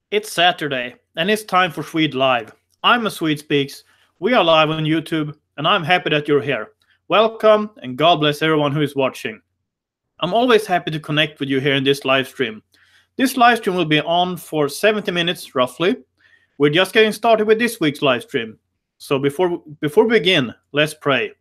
It's Saturday, and it's time for Swede Live. I'm a Swede Speaks. We are live on YouTube, and I'm happy that you're here. Welcome, and God bless everyone who is watching. I'm always happy to connect with you here in this live stream. This live stream will be on for 70 minutes, roughly. We're just getting started with this week's live stream. So before we begin, let's pray.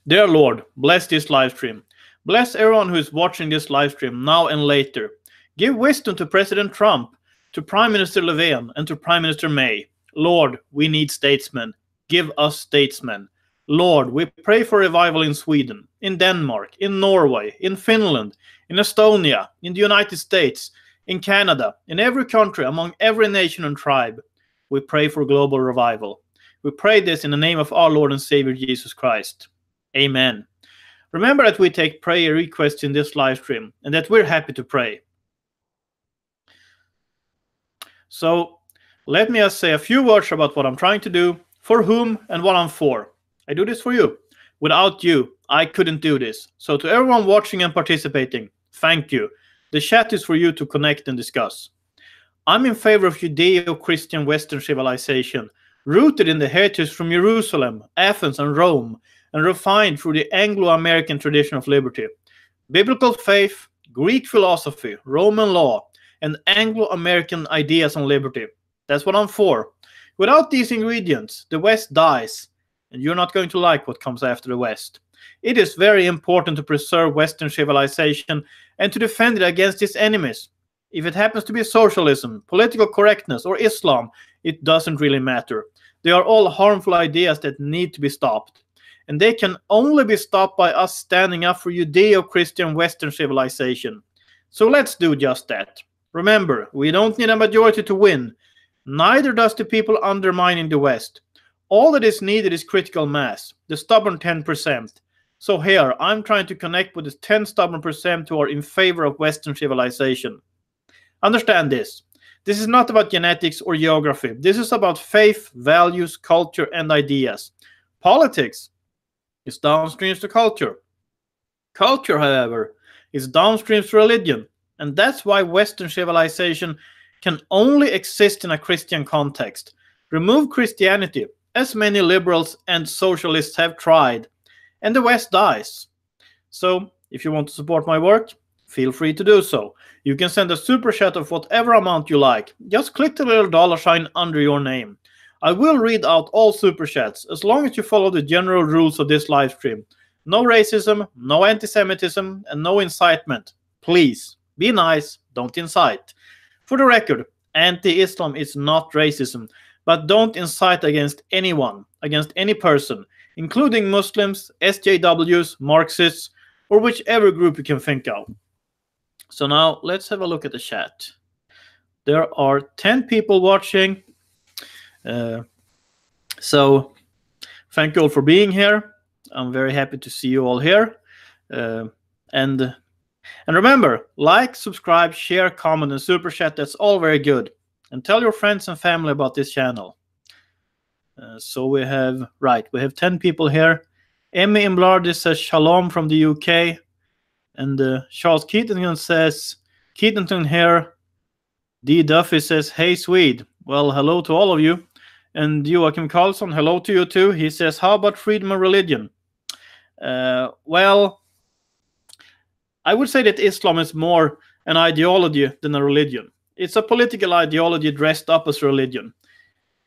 Dear Lord, bless this live stream. Bless everyone who is watching this live stream now and later. Give wisdom to President Trump, to Prime Minister Löfven, and to Prime Minister May. Lord, we need statesmen. Give us statesmen. Lord, we pray for revival in Sweden, in Denmark, in Norway, in Finland, in Estonia, in the United States, in Canada, in every country, among every nation and tribe. We pray for global revival. We pray this in the name of our Lord and Savior Jesus Christ. Amen. Remember that we take prayer requests in this live stream and that we're happy to pray. So let me just say a few words about what I'm trying to do, for whom, and what I'm for. I do this for you. Without you, I couldn't do this. So to everyone watching and participating, thank you. The chat is for you to connect and discuss. I'm in favor of Judeo-Christian Western civilization, rooted in the heritage from Jerusalem, Athens, and Rome, and refined through the Anglo-American tradition of liberty. Biblical faith, Greek philosophy, Roman law, and Anglo-American ideas on liberty. That's what I'm for. Without these ingredients, the West dies, and you're not going to like what comes after the West. It is very important to preserve Western civilization and to defend it against its enemies. If it happens to be socialism, political correctness, or Islam, it doesn't really matter. They are all harmful ideas that need to be stopped. And they can only be stopped by us standing up for Judeo-Christian Western civilization. So let's do just that. Remember, we don't need a majority to win. Neither does the people undermining the West. All that is needed is critical mass, the stubborn 10%. So here, I'm trying to connect with the 10 stubborn percent who are in favor of Western civilization. Understand this. This is not about genetics or geography. This is about faith, values, culture, and ideas. Politics is downstream to culture. Culture, however, is downstream to religion. And that's why Western civilization can only exist in a Christian context. Remove Christianity, as many liberals and socialists have tried, and the West dies. So, if you want to support my work, feel free to do so. You can send a super chat of whatever amount you like. Just click the little dollar sign under your name. I will read out all super chats as long as you follow the general rules of this live stream. No racism, no anti-Semitism, and no incitement. Please. Be nice, don't incite. For the record, anti-Islam is not racism, but don't incite against anyone, against any person, including Muslims, SJWs, Marxists, or whichever group you can think of. So now let's have a look at the chat. There are 10 people watching. So thank you all for being here. I'm very happy to see you all here. And remember, like, subscribe, share, comment, and super chat. That's all very good. And tell your friends and family about this channel. So we have 10 people here. Emmy Imblardi says shalom from the UK. And Charles Keaton says, Keaton here. D. Duffy says, hey, Swede. Well, hello to all of you. And Joachim Karlsson, hello to you too. He says, how about freedom of religion? Well, I would say that Islam is more an ideology than a religion. It's a political ideology dressed up as religion.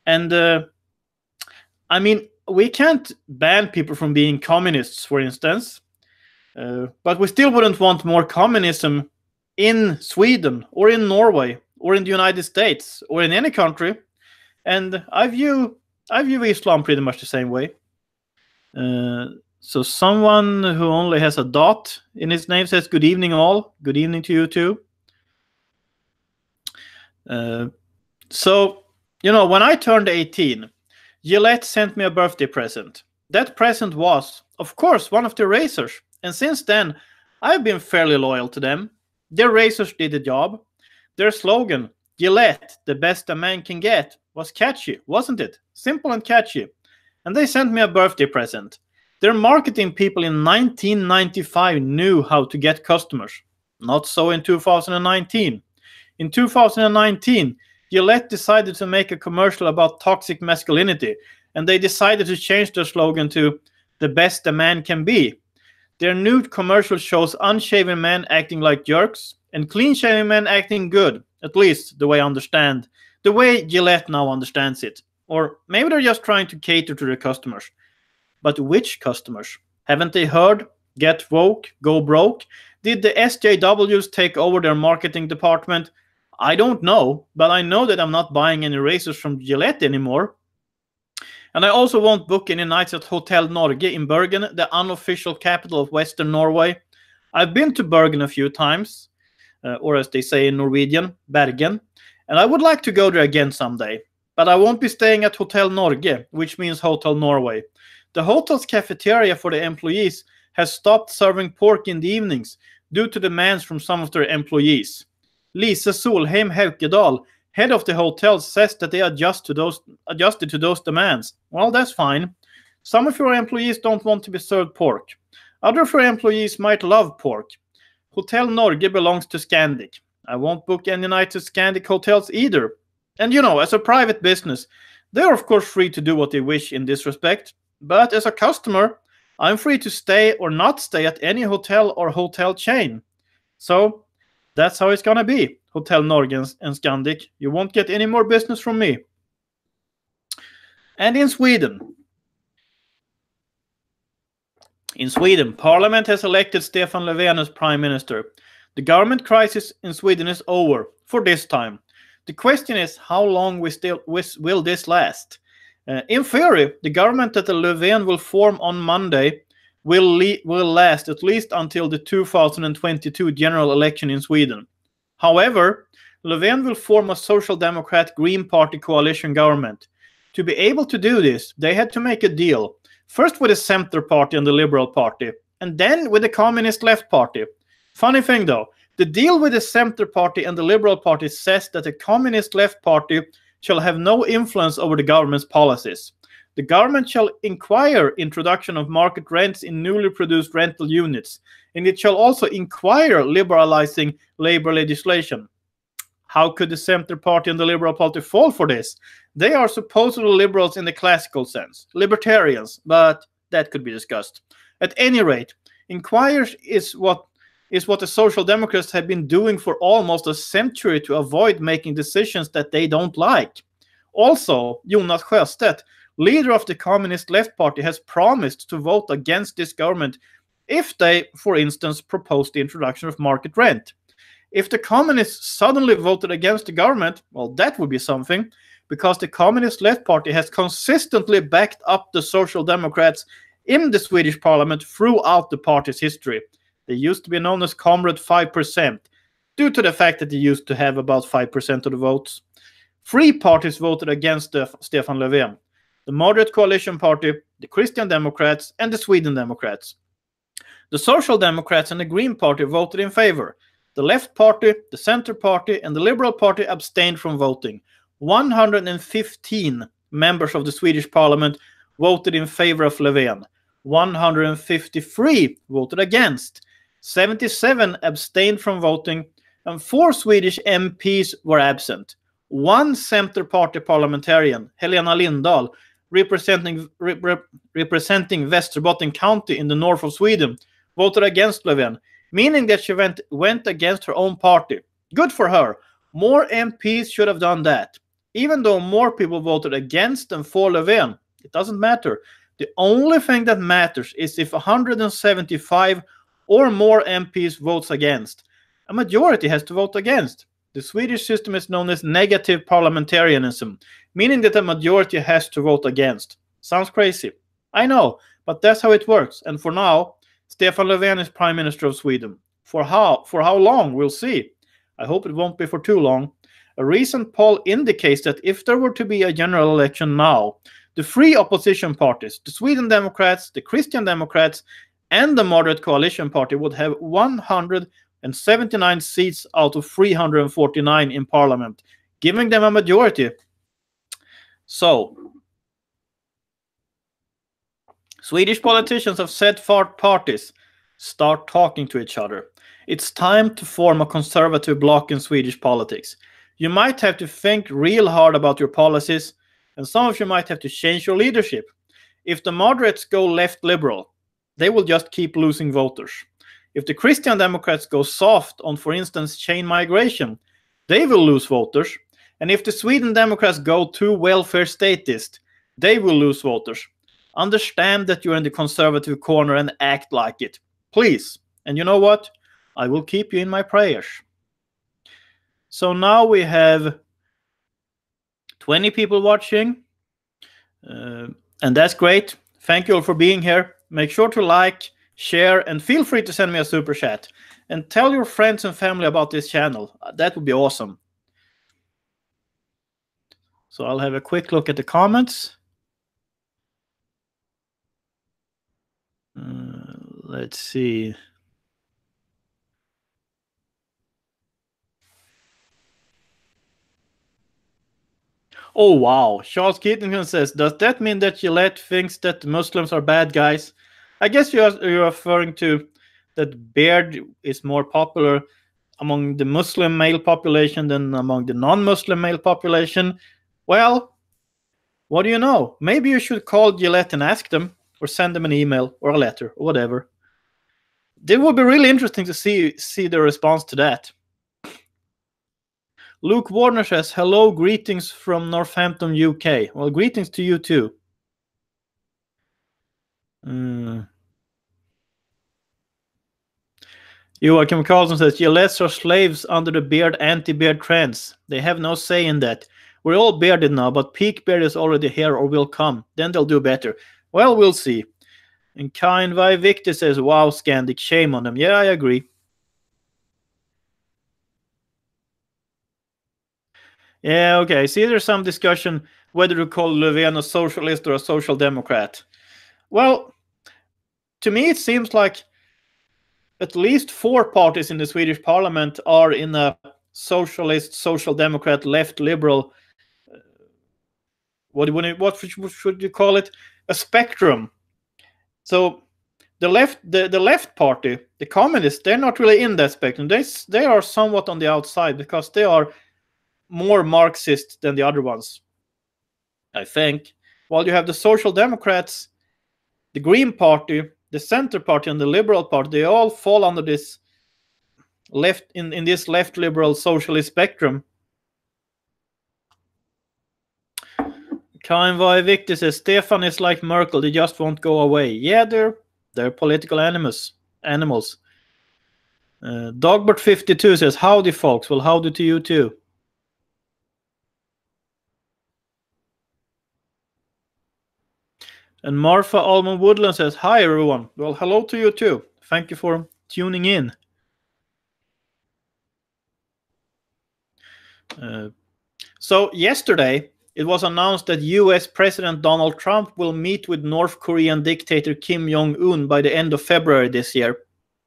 And, I mean, we can't ban people from being communists, for instance. But we still wouldn't want more communism in Sweden or in Norway or in the United States or in any country. And I view Islam pretty much the same way. So someone who only has a dot in his name says, good evening all. Good evening to you too. So, you know, when I turned 18, Gillette sent me a birthday present. That present was, of course, one of the razors. And since then, I've been fairly loyal to them. Their razors did the job. Their slogan, Gillette, the best a man can get, was catchy, wasn't it? Simple and catchy. And they sent me a birthday present. Their marketing people in 1995 knew how to get customers. Not so in 2019. In 2019, Gillette decided to make a commercial about toxic masculinity, and they decided to change their slogan to "the best a man can be." Their new commercial shows unshaven men acting like jerks and clean-shaven men acting good, at least the way Gillette now understands it. Or maybe they're just trying to cater to their customers. But which customers? Haven't they heard? Get woke, go broke? Did the SJWs take over their marketing department? I don't know, but I know that I'm not buying any razors from Gillette anymore. And I also won't book any nights at Hotel Norge in Bergen, the unofficial capital of Western Norway. I've been to Bergen a few times, or as they say in Norwegian, Bergen, and I would like to go there again someday. But I won't be staying at Hotel Norge, which means Hotel Norway. The hotel's cafeteria for the employees has stopped serving pork in the evenings due to demands from some of their employees. Lise Solheim Haukedal, head of the hotel, says that they adjusted to those demands. Well, that's fine. Some of your employees don't want to be served pork. Other of your employees might love pork. Hotel Norge belongs to Scandic. I won't book any nights at Scandic hotels either. And as a private business, they're of course free to do what they wish in this respect. But as a customer, I'm free to stay or not stay at any hotel or hotel chain. So that's how it's gonna be. Hotel Norge and Scandic. You won't get any more business from me. And in Sweden, Parliament has elected Stefan Löfven as Prime Minister. The government crisis in Sweden is over, for this time. The question is, how long will this last? In theory, the government that the Löfven will form on Monday will last at least until the 2022 general election in Sweden. However, Löfven will form a Social Democrat Green Party coalition government. To be able to do this, they had to make a deal, first with the Center Party and the Liberal Party, and then with the Communist Left Party. Funny thing though, the deal with the Center Party and the Liberal Party says that the Communist Left Party shall have no influence over the government's policies. The government shall inquire introduction of market rents in newly produced rental units, and it shall also inquire liberalizing labor legislation. How could the Center Party and the Liberal Party fall for this? They are supposedly liberals in the classical sense, libertarians, but that could be discussed. At any rate, inquires is what the Social Democrats have been doing for almost a century to avoid making decisions that they don't like. Also, Jonas Sjöstedt, leader of the Communist Left Party, has promised to vote against this government if they, for instance, propose the introduction of market rent. If the communists suddenly voted against the government, well, that would be something, because the Communist Left Party has consistently backed up the Social Democrats in the Swedish parliament throughout the party's history. They used to be known as Comrade 5%, due to the fact that they used to have about 5% of the votes. Three parties voted against Stefan Löfven: the Moderate Coalition Party, the Christian Democrats, and the Sweden Democrats. The Social Democrats and the Green Party voted in favor. The Left Party, the Center Party, and the Liberal Party abstained from voting. 115 members of the Swedish parliament voted in favor of Löfven. 153 voted against. 77 abstained from voting, and 4 Swedish MPs were absent. One Center Party parliamentarian, Helena Lindahl, representing Västerbotten County in the north of Sweden, voted against Löfven, meaning that she went against her own party. Good for her. More MPs should have done that. Even though more people voted against than for Löfven, it doesn't matter. The only thing that matters is if 175 or more MPs votes against. A majority has to vote against. The Swedish system is known as negative parliamentarianism, meaning that a majority has to vote against. Sounds crazy. I know, but that's how it works. And for now, Stefan Löfven is Prime Minister of Sweden. For how long, we'll see. I hope it won't be for too long. A recent poll indicates that if there were to be a general election now, the three opposition parties, the Sweden Democrats, the Christian Democrats, and the Moderate Coalition Party, would have 179 seats out of 349 in parliament, giving them a majority. So, Swedish politicians have set parties Start talking to each other. It's time to form a conservative bloc in Swedish politics. You might have to think real hard about your policies, and some of you might have to change your leadership. If the moderates go left liberal, they will just keep losing voters. If the Christian Democrats go soft on, for instance, chain migration, they will lose voters. And if the Sweden Democrats go too welfare statist, they will lose voters. Understand that you're in the conservative corner and act like it. Please. And you know what? I will keep you in my prayers. So now we have 20 people watching. And that's great. Thank you all for being here. Make sure to like, share, and feel free to send me a super chat. And tell your friends and family about this channel. That would be awesome. So I'll have a quick look at the comments. Let's see. Oh, wow. Charles Keaton says, does that mean that Gillette thinks that Muslims are bad guys? I guess you're referring to that beard is more popular among the Muslim male population than among the non-Muslim male population. Well, what do you know? Maybe you should call Gillette and ask them, or send them an email or a letter or whatever. It would be really interesting to see the response to that. Luke Warner says, hello, greetings from Northampton, UK. Well, greetings to you too. Joachim Carlson says, Gillettes are slaves under the beard anti-beard trends. They have no say in that. We're all bearded now, but peak beard is already here or will come. Then they'll do better. Well, we'll see. And Kind Vi Victor says, wow, Scandic, shame on them. Yeah, I agree. Yeah, okay. I see there's some discussion whether to call Löfven a socialist or a social democrat. Well, to me it seems like at least 4 parties in the Swedish parliament are in a socialist, social democrat, left liberal, what should you call it? A spectrum. So the left party, the communists, they're not really in that spectrum. They are somewhat on the outside because they are more Marxist than the other ones, I think. While you have the Social Democrats, the Green Party, the Center Party, and the Liberal Party, they all fall under this left in this left liberal socialist spectrum. Kind Vi Victor says, Stefan is like Merkel, they just won't go away. Yeah, they're political animals. Dogbert52 says, howdy folks. Well, howdy to you too. And Martha Almond Woodland says, hi everyone. Well, hello to you too. Thank you for tuning in. So yesterday, it was announced that US President Donald Trump will meet with North Korean dictator Kim Jong-Un by the end of February this year.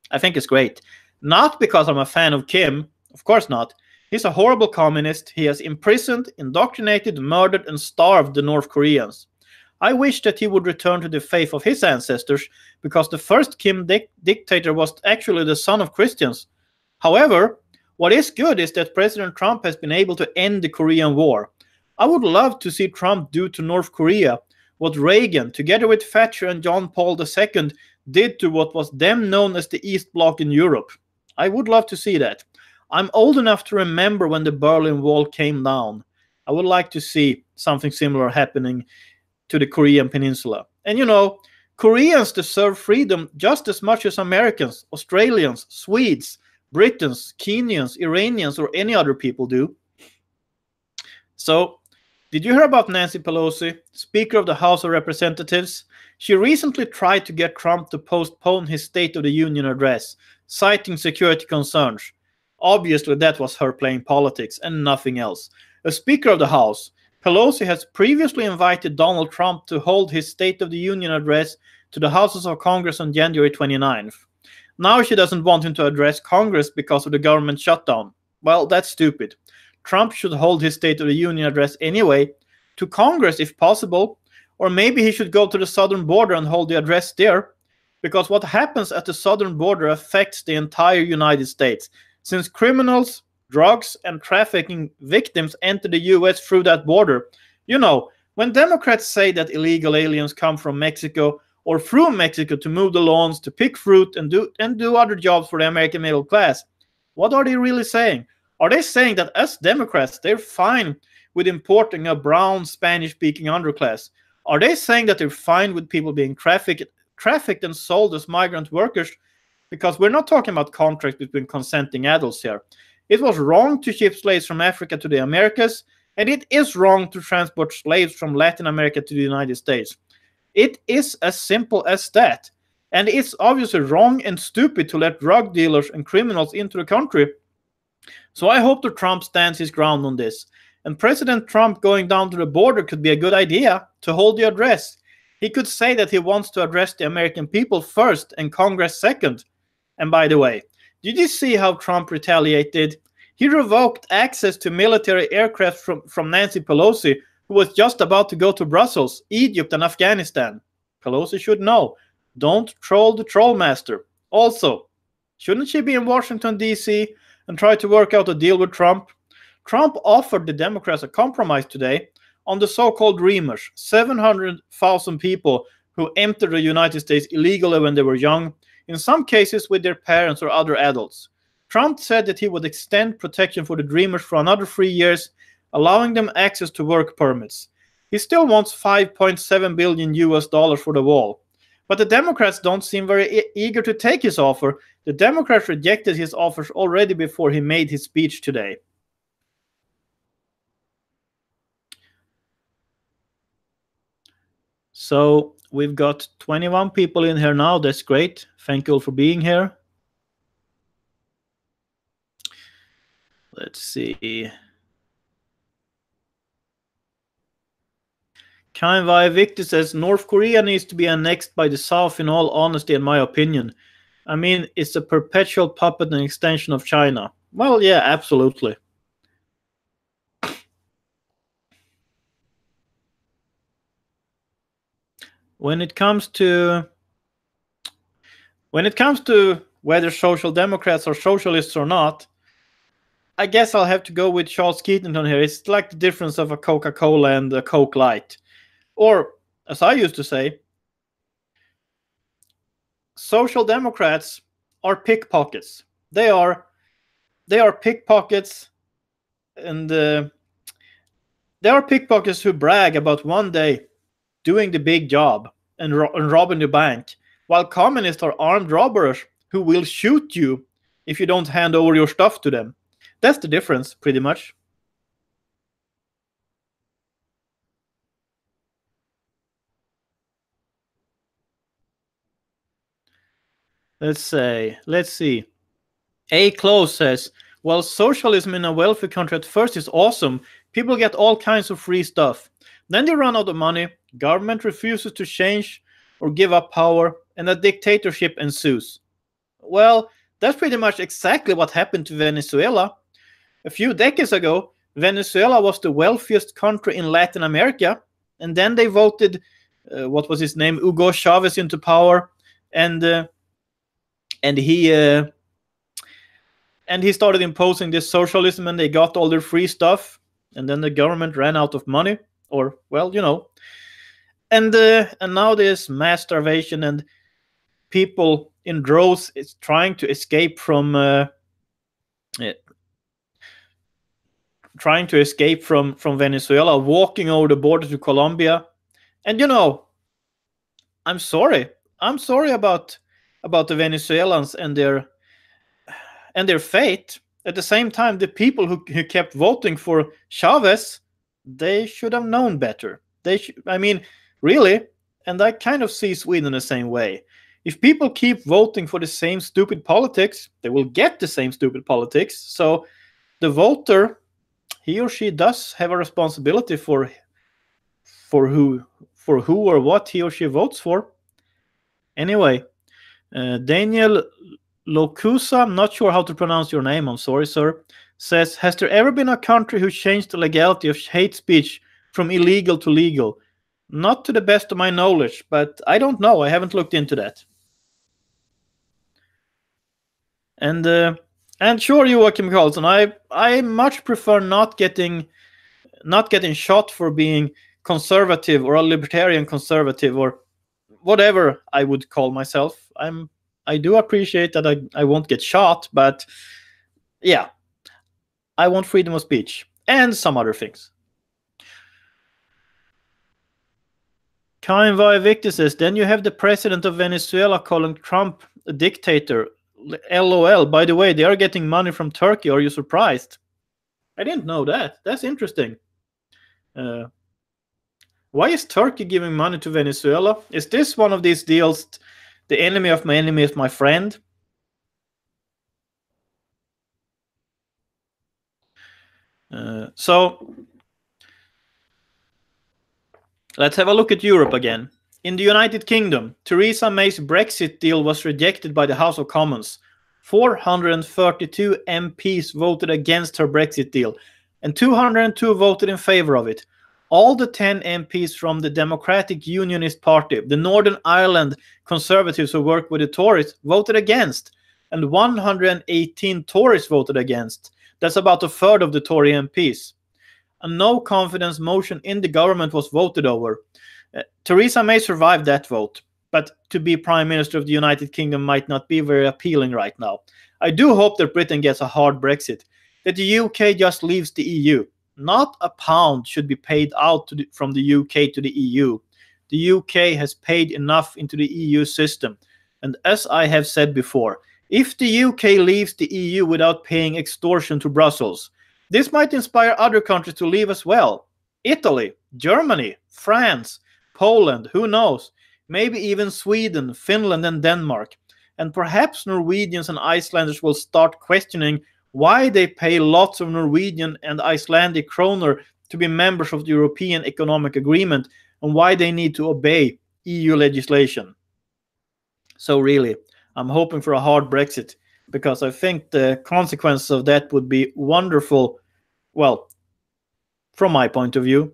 I think it's great. Not because I'm a fan of Kim. Of course not. He's a horrible communist. He has imprisoned, indoctrinated, murdered, and starved the North Koreans. I wish that he would return to the faith of his ancestors, because the first Kim dictator was actually the son of Christians. However, what is good is that President Trump has been able to end the Korean War. I would love to see Trump do to North Korea what Reagan, together with Thatcher and John Paul II, did to what was then known as the East Bloc in Europe. I would love to see that. I'm old enough to remember when the Berlin Wall came down. I would like to see something similar happening to the Korean Peninsula. And you know, Koreans deserve freedom just as much as Americans, Australians, Swedes, Britons, Kenyans, Iranians, or any other people do. So, did you hear about Nancy Pelosi, Speaker of the House of Representatives? She recently tried to get Trump to postpone his State of the Union address, citing security concerns. Obviously, that was her playing politics and nothing else. As Speaker of the House, Pelosi has previously invited Donald Trump to hold his State of the Union address to the Houses of Congress on January 29th. Now she doesn't want him to address Congress because of the government shutdown. Well, that's stupid. Trump should hold his State of the Union address anyway, to Congress if possible, or maybe he should go to the southern border and hold the address there. because what happens at the southern border affects the entire United States. Since criminals, drugs, and trafficking victims enter the US through that border, when Democrats say that illegal aliens come from Mexico or through Mexico to mow the lawns, to pick fruit, and do other jobs for the American middle class, what are they really saying? Are they saying that us Democrats, they're fine with importing a brown Spanish-speaking underclass? Are they saying that they're fine with people being trafficked and sold as migrant workers? Because we're not talking about contracts between consenting adults here. It was wrong to ship slaves from Africa to the Americas, and it is wrong to transport slaves from Latin America to the United States. It is as simple as that. And it's obviously wrong and stupid to let drug dealers and criminals into the country. So I hope that Trump stands his ground on this. And President Trump going down to the border could be a good idea to hold the address. He could say that he wants to address the American people first and Congress second. And by the way, did you see how Trump retaliated? He revoked access to military aircraft from Nancy Pelosi, who was just about to go to Brussels, Egypt, and Afghanistan. Pelosi should know. Don't troll the troll master. Also, shouldn't she be in Washington, D.C. and try to work out a deal with Trump? Trump offered the Democrats a compromise today on the so-called Dreamers, 700,000 people who entered the United States illegally when they were young, in some cases with their parents or other adults. Trump said that he would extend protection for the Dreamers for another 3 years, allowing them access to work permits. He still wants $5.7 billion for the wall. But the Democrats don't seem very eager to take his offer. The Democrats rejected his offers already before he made his speech today. So we've got 21 people in here now. That's great. Thank you all for being here. Let's see. Kanvai Victor says, North Korea needs to be annexed by the South, in all honesty, in my opinion. I mean, it's a perpetual puppet and extension of China. Well, yeah, absolutely. When it comes to whether social democrats are socialists or not, I guess I'll have to go with Charles Keaton here. It's like the difference of a Coca-Cola and a Coke Light. Or, as I used to say, social democrats are pickpockets. They are pickpockets, and they are pickpockets who brag about one day doing the big job and robbing the bank, while communists are armed robbers who will shoot you if you don't hand over your stuff to them. That's the difference, pretty much. Let's see. A. Close says, well, socialism in a wealthy country at first is awesome. People get all kinds of free stuff. Then they run out of money, government refuses to change or give up power, and a dictatorship ensues. Well, that's pretty much exactly what happened to Venezuela. A few decades ago, Venezuela was the wealthiest country in Latin America, and then they voted, what was his name, Hugo Chavez into power, and he started imposing this socialism, and they got all their free stuff, and then the government ran out of money, or, well, and now there's mass starvation, and people in droves is trying to escape from Venezuela, walking over the border to Colombia. And I'm sorry about the Venezuelans and their fate. At the same time, the people who kept voting for Chavez, they should have known better. Really, and I kind of see Sweden the same way. If people keep voting for the same stupid politics, they will get the same stupid politics. So the voter, he or she does have a responsibility for who or what he or she votes for. Anyway, Daniel Locusa, I'm not sure how to pronounce your name, I'm sorry, sir, says, has there ever been a country who changed the legality of hate speech from illegal to legal? Not to the best of my knowledge, but I don't know. I haven't looked into that. And sure, Joachim Carlson, I much prefer not getting shot for being conservative or a libertarian conservative or whatever I would call myself. I do appreciate that I won't get shot, but yeah, I want freedom of speech and some other things. Kain Victor says, then you have the president of Venezuela calling Trump a dictator. LOL. By the way, they are getting money from Turkey. Are you surprised? I didn't know that. That's interesting. Why is Turkey giving money to Venezuela? Is this one of these deals, the enemy of my enemy is my friend? So let's have a look at Europe again. In the United Kingdom, Theresa May's Brexit deal was rejected by the House of Commons. 432 MPs voted against her Brexit deal, and 202 voted in favor of it. All the 10 MPs from the Democratic Unionist Party, the Northern Ireland Conservatives who work with the Tories, voted against, and 118 Tories voted against. That's about a third of the Tory MPs. A no confidence motion in the government was voted over. Theresa May survived that vote, but to be Prime Minister of the United Kingdom might not be very appealing right now. I do hope that Britain gets a hard Brexit, that the UK just leaves the EU. Not a pound should be paid out from the UK to the EU. The UK has paid enough into the EU system. And as I have said before, if the UK leaves the EU without paying extortion to Brussels, this might inspire other countries to leave as well. Italy, Germany, France, Poland, who knows? Maybe even Sweden, Finland, and Denmark. And perhaps Norwegians and Icelanders will start questioning why they pay lots of Norwegian and Icelandic kroner to be members of the European Economic Agreement and why they need to obey EU legislation. So really, I'm hoping for a hard Brexit because I think the consequences of that would be wonderful, well, from my point of view.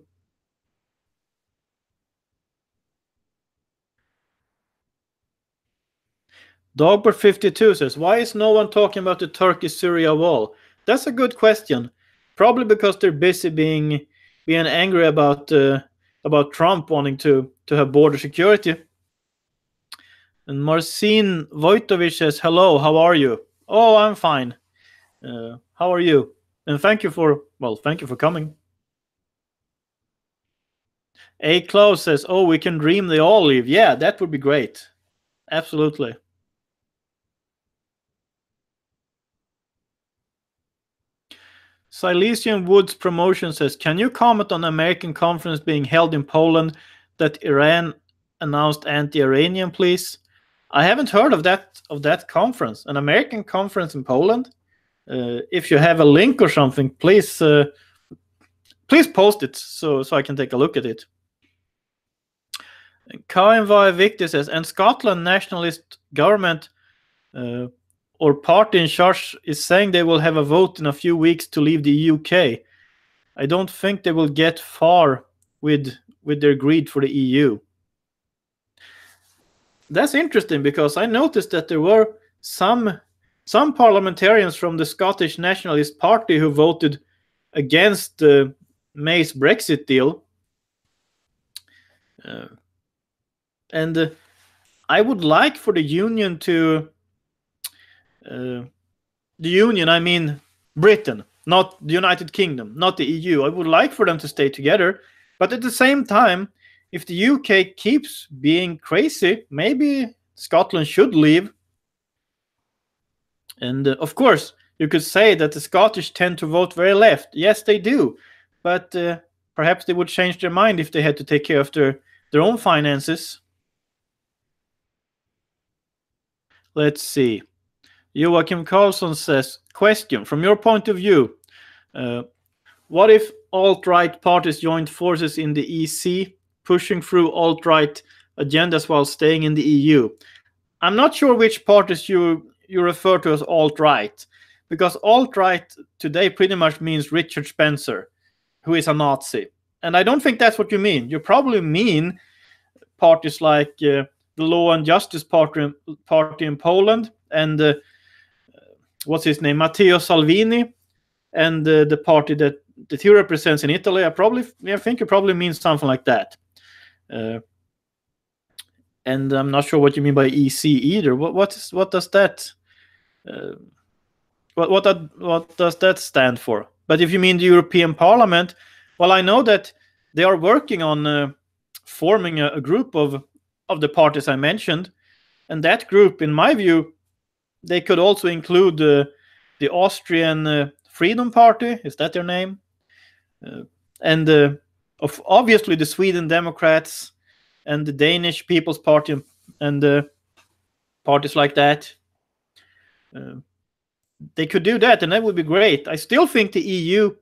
Dogbert52 says, why is no one talking about the Turkey-Syria wall? That's a good question. Probably because they're busy being angry about Trump wanting to have border security. And Marcin Vojtovic says, hello, how are you? Oh, I'm fine. How are you? And thank you for coming. A. Klaus says, oh, we can dream they all leave. Yeah, that would be great. Absolutely. Silesian Woods Promotion says, can you comment on the American conference being held in Poland that Iran announced anti-Iranian, please? I haven't heard of that conference, an American conference in Poland. If you have a link or something, please post it so I can take a look at it. Kainvai Victor says, and Scotland nationalist government or party in charge is saying they will have a vote in a few weeks to leave the UK. I don't think they will get far with their greed for the EU. That's interesting because I noticed that there were some parliamentarians from the Scottish Nationalist Party who voted against May's Brexit deal. And I would like for the union to... the union, I mean Britain, not the United Kingdom, not the EU. I would like for them to stay together. But at the same time, if the UK keeps being crazy, maybe Scotland should leave. And of course, you could say that the Scottish tend to vote very left. Yes, they do. But perhaps they would change their mind if they had to take care of their own finances. Let's see. Joachim Carlson says, question, from your point of view, what if alt-right parties joined forces in the EC, pushing through alt-right agendas while staying in the EU? I'm not sure which parties you refer to as alt-right, because alt-right today pretty much means Richard Spencer, who is a Nazi. And I don't think that's what you mean. You probably mean parties like the Law and Justice Party in Poland and what's his name, Matteo Salvini, and the party that he represents in Italy. I think it probably means something like that. And I'm not sure what you mean by EC either. What does that what does that stand for? But if you mean the European Parliament, well, I know that they are working on forming a group of the parties I mentioned, and that group, in my view, they could also include the Austrian Freedom Party. Is that their name? And obviously the Sweden Democrats and the Danish People's Party and parties like that. They could do that, and that would be great. I still think the EU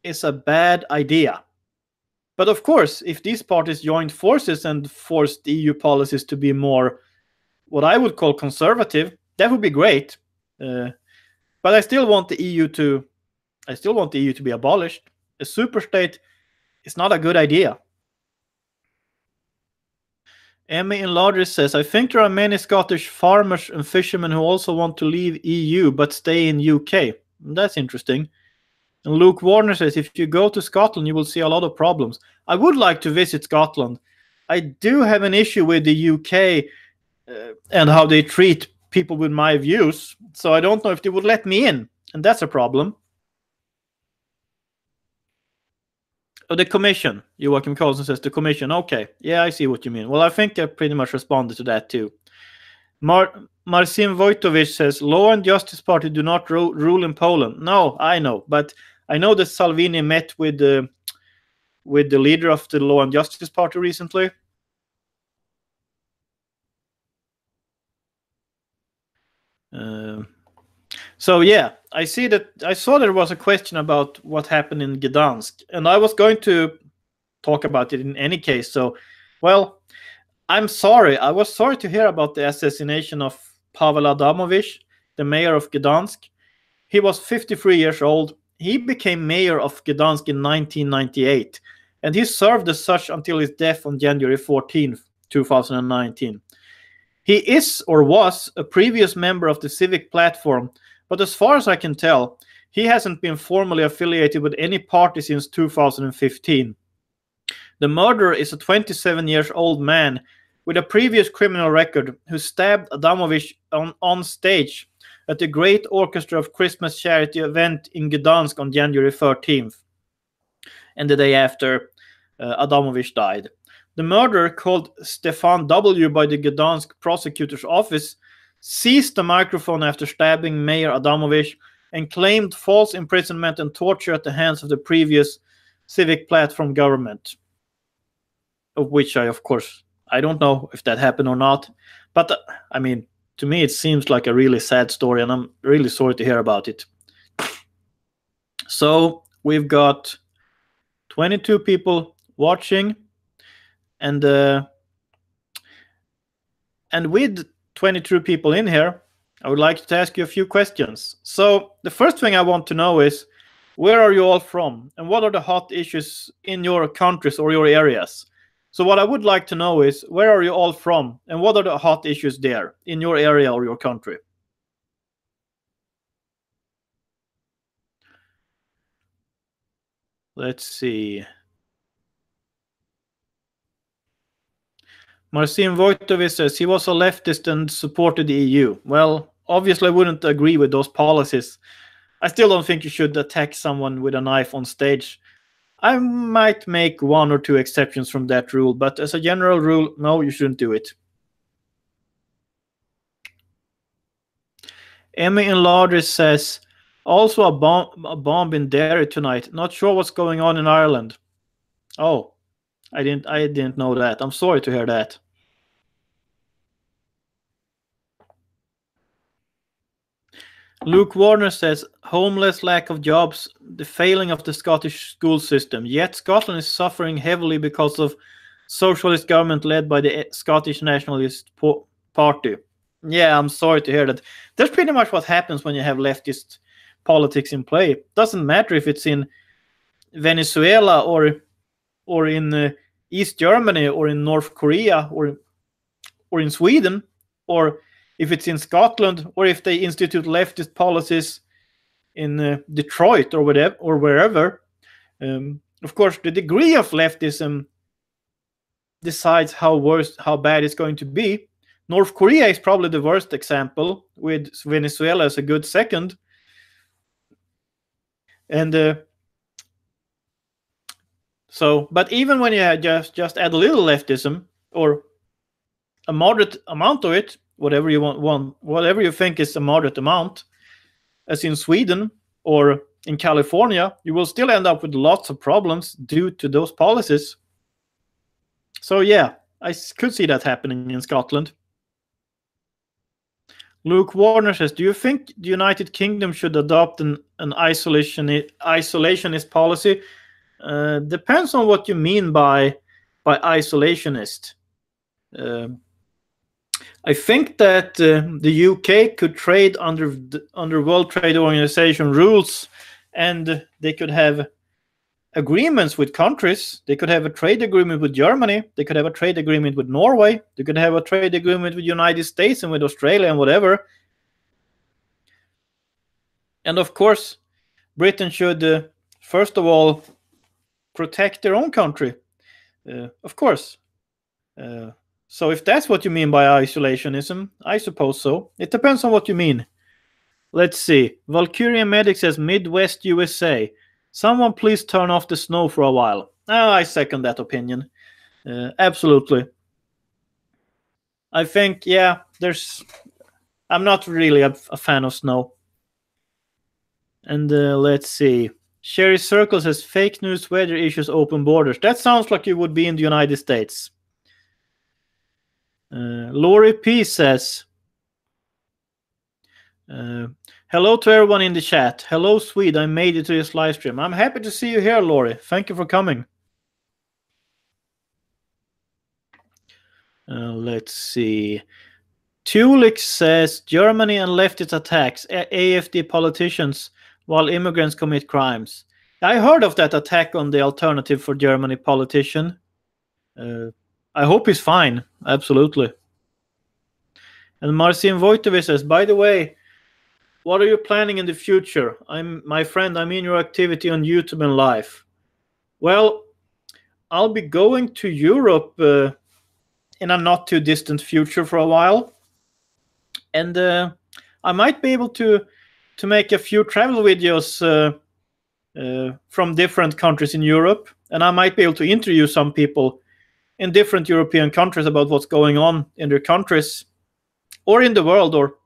is a bad idea. But of course, if these parties joined forces and forced EU policies to be more what I would call conservative, that would be great. But I still want the EU to be abolished. A superstate is not a good idea. Emmy in Larger says, I think there are many Scottish farmers and fishermen who also want to leave EU but stay in UK. That's interesting. And Luke Warner says, if you go to Scotland, you will see a lot of problems. I would like to visit Scotland. I do have an issue with the UK and how they treat people with my views. So I don't know if they would let me in. And that's a problem. Oh, the Commission. Joachim Carlson says the Commission. Okay. Yeah, I see what you mean. Well, I think I pretty much responded to that too. Marcin Wojtowicz says, Law and Justice Party do not rule in Poland. No, I know. But I know that Salvini met with the leader of the Law and Justice Party recently. So yeah, I saw there was a question about what happened in Gdansk, and I was going to talk about it in any case. So, well, I'm sorry. I was sorry to hear about the assassination of Pavel Adamovich, the mayor of Gdansk. He was 53 years old. He became mayor of Gdansk in 1998, and he served as such until his death on January 14th, 2019. He is or was a previous member of the Civic Platform, but as far as I can tell, he hasn't been formally affiliated with any party since 2015. The murderer is a 27-year-old man with a previous criminal record who stabbed Adamovich on stage at the Great Orchestra of Christmas charity event in Gdansk on January 13th, and the day after Adamovich died. The murderer, called Stefan W. by the Gdansk prosecutor's office, seized the microphone after stabbing Mayor Adamovich and claimed false imprisonment and torture at the hands of the previous Civic Platform government. Of which of course, I don't know if that happened or not. But, I mean, to me it seems like a really sad story, and I'm really sorry to hear about it. So, we've got 22 people watching, and with 22 people in here, I would like to ask you a few questions. So the first thing I want to know is, where are you all from? And what are the hot issues in your countries or your areas? So what I would like to know is, where are you all from? And what are the hot issues there in your area or your country? Let's see. Marcin Wojtowicz says he was a leftist and supported the EU. Well, obviously I wouldn't agree with those policies. I still don't think you should attack someone with a knife on stage. I might make one or two exceptions from that rule, but as a general rule, no, you shouldn't do it. Emmy in Larder says, also a bomb in Derry tonight. Not sure what's going on in Ireland. Oh, I didn't know that. I'm sorry to hear that. Luke Warner says, homeless, lack of jobs, the failing of the Scottish school system. Yet Scotland is suffering heavily because of socialist government led by the Scottish Nationalist Party. Yeah, I'm sorry to hear that. That's pretty much what happens when you have leftist politics in play. It doesn't matter if it's in Venezuela or in East Germany or in North Korea or in Sweden or if it's in Scotland or if they institute leftist policies in Detroit or whatever or wherever. Of course, the degree of leftism decides how bad it's going to be. North Korea is probably the worst example, with Venezuela as a good second. And but even when you just add a little leftism or a moderate amount of it, whatever you whatever you think is a moderate amount, as in Sweden or in California, you will still end up with lots of problems due to those policies. So yeah, I could see that happening in Scotland. Luke Warner says, do you think the United Kingdom should adopt an isolationist policy? Depends on what you mean by isolationist. I think that the UK could trade under World Trade Organization rules, and they could have agreements with countries. They could have a trade agreement with Germany. They could have a trade agreement with Norway. They could have a trade agreement with the United States and with Australia and whatever. And of course, Britain should, first of all, protect their own country. Of course. So if that's what you mean by isolationism, I suppose so. It depends on what you mean. Let's see. Valkyrian Medic says Midwest USA. Someone please turn off the snow for a while. I second that opinion. Absolutely. I think, yeah, I'm not really a fan of snow. And let's see. Sherry Circle says fake news, weather issues, open borders. That sounds like you would be in the United States. Lori P says, hello to everyone in the chat. Hello, Swede. I made it to this live stream. I'm happy to see you here, Lori. Thank you for coming. Let's see. Tulik says Germany and leftist attacks AFD politicians while immigrants commit crimes. I heard of that attack on the Alternative for Germany politician. I hope he's fine. Absolutely. And Marcin Wojtowicz says, by the way, what are you planning in the future? My friend, I mean your activity on YouTube and live. Well, I'll be going to Europe in a not too distant future for a while. And I might be able to make a few travel videos from different countries in Europe. And I might be able to interview some people in different European countries about what's going on in their countries or in the world, or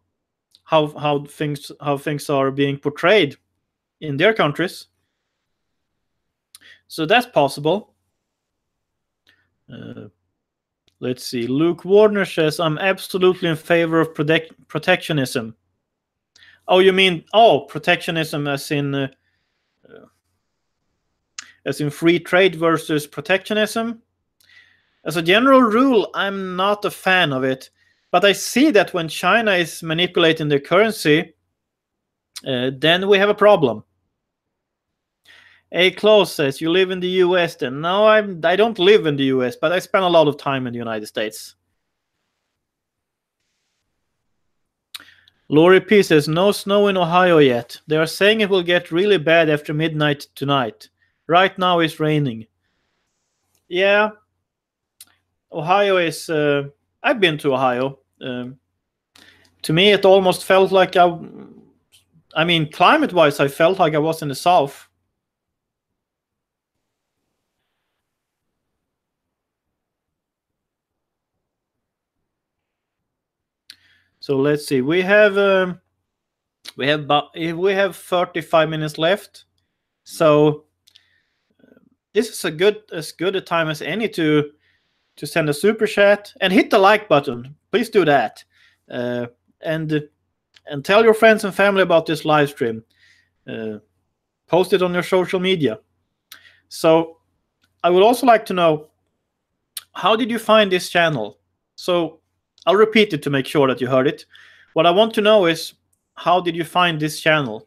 how things are being portrayed in their countries. So that's possible. Let's see. Luke Warner says, I'm absolutely in favor of protectionism. Oh, you mean protectionism as in free trade versus protectionism? As a general rule, I'm not a fan of it. But I see that when China is manipulating their currency, then we have a problem. A. Claus says, you live in the US then? No, I don't live in the US, but I spend a lot of time in the United States. Lori P says, no snow in Ohio yet. They are saying it will get really bad after midnight tonight. Right now it's raining. Yeah. Ohio is... I've been to Ohio. To me, it almost felt like I mean, climate-wise, I felt like I was in the South. So let's see. We have 35 minutes left. So this is as good a time as any to send a super chat and hit the like button. Please do that. And tell your friends and family about this live stream. Post it on your social media. So I would also like to know, how did you find this channel? So I'll repeat it to make sure that you heard it. What I want to know is, how did you find this channel?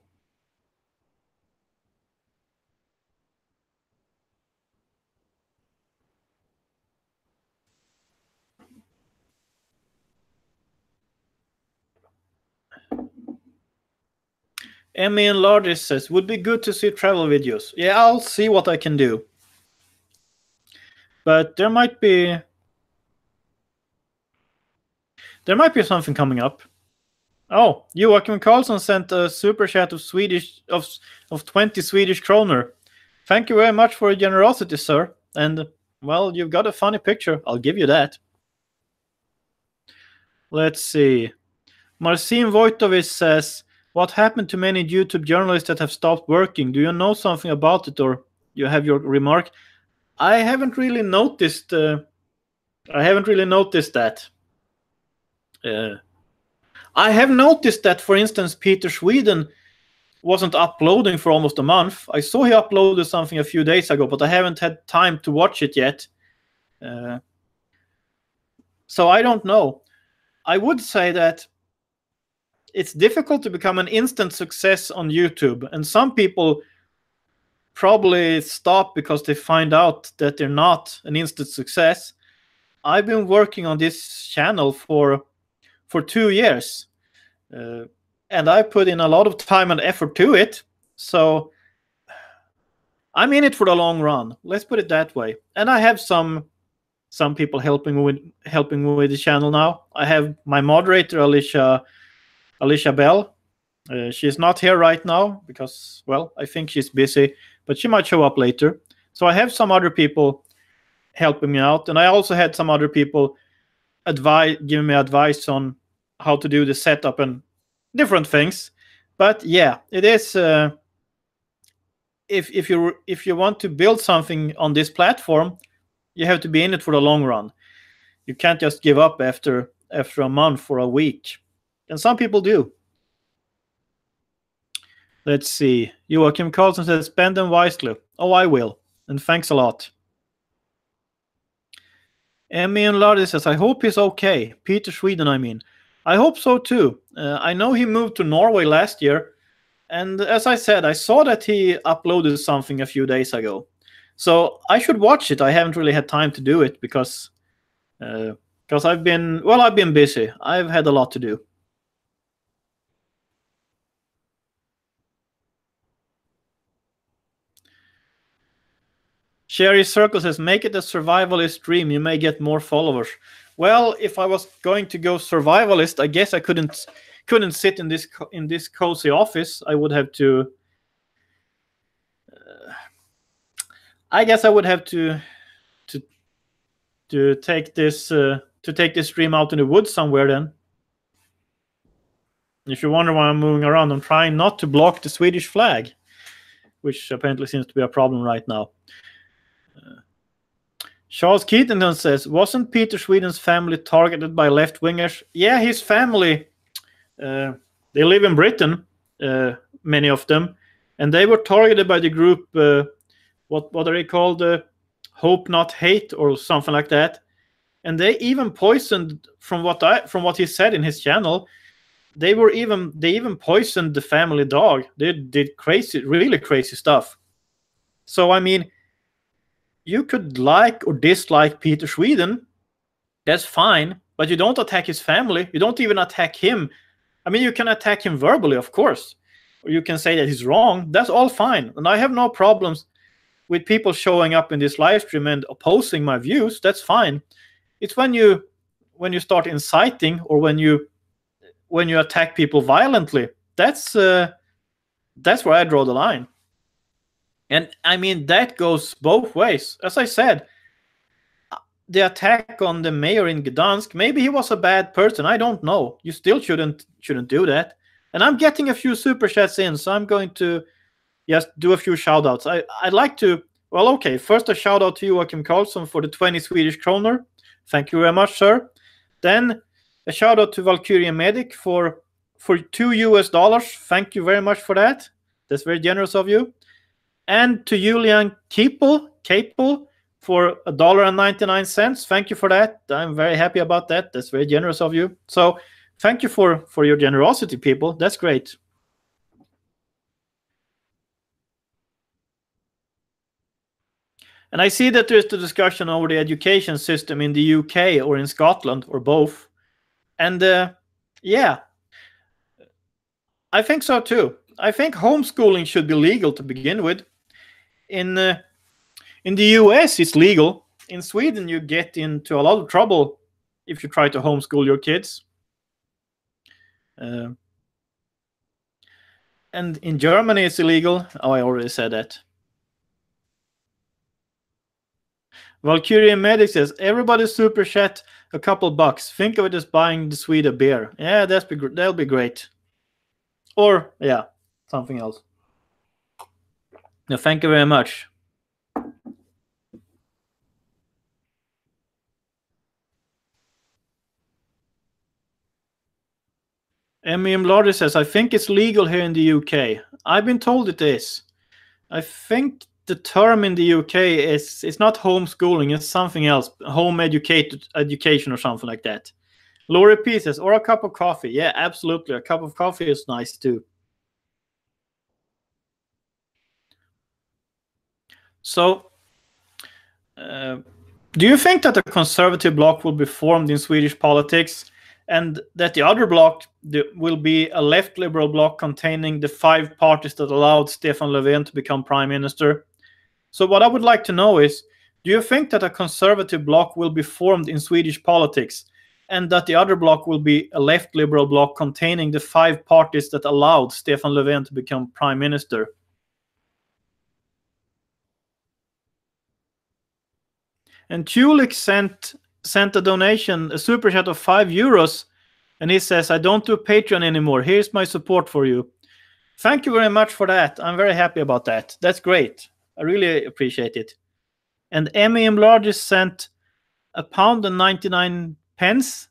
Emmy and Lardy says, would be good to see travel videos. Yeah, I'll see what I can do. But there might be something coming up. Oh, Joachim Karlsson sent a super chat of 20 Swedish kroner. Thank you very much for your generosity, sir. And well, you've got a funny picture. I'll give you that. Let's see. Marcin Vojtovic says, what happened to many YouTube journalists that have stopped working? Do you know something about it, or you have your remark? I haven't really noticed. That. I have noticed that, for instance, Peter Sweden wasn't uploading for almost a month. I saw he uploaded something a few days ago, but I haven't had time to watch it yet. So I don't know. I would say that it's difficult to become an instant success on YouTube, and some people probably stop because they find out that they're not an instant success. I've been working on this channel for 2 years, and I put in a lot of time and effort to it, so I'm in it for the long run. Let's put it that way. And I have some people helping with the channel now. I have my moderator Alicia Bell. She's not here right now because, well, I think she's busy, but she might show up later. So I have some other people helping me out, and I also had some other people giving me advice on how to do the setup and different things. But yeah, it is. If you want to build something on this platform, you have to be in it for the long run. You can't just give up after a month or a week, and some people do. Let's see. Joachim Karlsson says, spend them wisely. Oh, I will. And thanks a lot. Emmy and Lardy says, I hope he's okay. Peter Sweden, I mean. I hope so too. I know he moved to Norway last year. And as I said, I saw that he uploaded something a few days ago. So I should watch it. I haven't really had time to do it because I've been busy. I've had a lot to do. Sherry Circle says, make it a survivalist stream. You may get more followers. Well, if I was going to go survivalist, I guess I couldn't sit in this cozy office. I would have to. I guess I would have to take this stream out in the woods somewhere. Then, if you wonder why I'm moving around, I'm trying not to block the Swedish flag, which apparently seems to be a problem right now. Charles Keaton says, wasn't Peter Sweden's family targeted by left-wingers? Yeah, his family, they live in Britain, many of them, and they were targeted by the group, what are they called? Hope Not Hate or something like that. And they even poisoned, from what he said in his channel, they even poisoned the family dog. They did really crazy stuff. So, I mean, you could like or dislike Peter Sweden. That's fine. But you don't attack his family. You don't even attack him. I mean, you can attack him verbally, of course. Or you can say that he's wrong. That's all fine. And I have no problems with people showing up in this live stream and opposing my views. That's fine. It's when you start inciting or when you attack people violently. That's where I draw the line. And I mean, that goes both ways. As I said, the attack on the mayor in Gdansk, maybe he was a bad person. I don't know. You still shouldn't do that. And I'm getting a few super chats in, so I'm going to just do a few shout outs. I'd like to, well, okay, first a shout out to Joachim Karlsson for the 20 Swedish kroner. Thank you very much, sir. Then a shout out to Valkyrie Medic for $2. Thank you very much for that. That's very generous of you. And to Julian Capel for $1.99. Thank you for that. I'm very happy about that. That's very generous of you. So thank you for your generosity, people. That's great. And I see that there's the discussion over the education system in the UK or in Scotland or both. And yeah, I think so too. I think homeschooling should be legal to begin with. In the US, it's legal. In Sweden, you get into a lot of trouble if you try to homeschool your kids. And in Germany, it's illegal. Oh, I already said that. Valkyrie Medic says, everybody super chat a couple bucks. Think of it as buying the Swede a beer. Yeah, that'll be great. Or, yeah, something else. No, thank you very much. M.E.M. Lardy says, I think it's legal here in the UK. I've been told it is. I think the term in the UK is it's not homeschooling, it's something else. Home education or something like that. Laurie P says, or a cup of coffee. Yeah, absolutely. A cup of coffee is nice too. So, do you think that a conservative bloc will be formed in Swedish politics and that the other bloc will be a left liberal bloc containing the 5 parties that allowed Stefan Löfven to become prime minister? So what I would like to know is, do you think that a conservative bloc will be formed in Swedish politics and that the other bloc will be a left liberal bloc containing the 5 parties that allowed Stefan Löfven to become prime minister? And Tulik sent a donation, a super chat of €5, and he says, I don't do Patreon anymore. Here's my support for you. Thank you very much for that. I'm very happy about that. That's great. I really appreciate it. And M.E.M. Largest sent £1.99.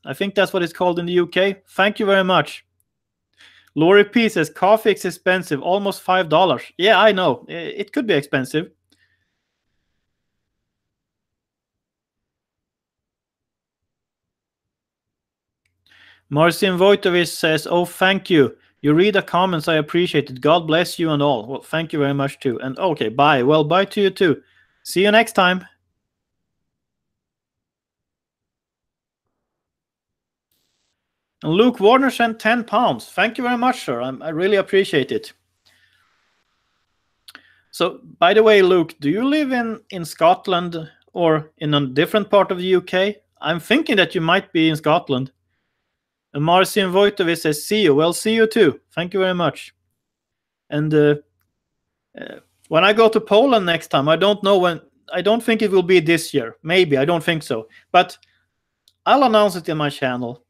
I think that's what it's called in the UK. Thank you very much. Laurie P says, coffee is expensive, almost $5. Yeah, I know. It could be expensive. Marcin Vojtovic says, oh, thank you. You read the comments, I appreciate it. God bless you and all. Well, thank you very much too. And okay, bye. Well, bye to you too. See you next time. And Luke Warner sent £10. Thank you very much, sir. I really appreciate it. So, by the way, Luke, do you live in Scotland or in a different part of the UK? I'm thinking that you might be in Scotland. And Marcin Vojtovic says, see you. Well, see you too. Thank you very much. And when I go to Poland next time, I don't know when. I don't think it will be this year. Maybe. I don't think so. But I'll announce it in my channel.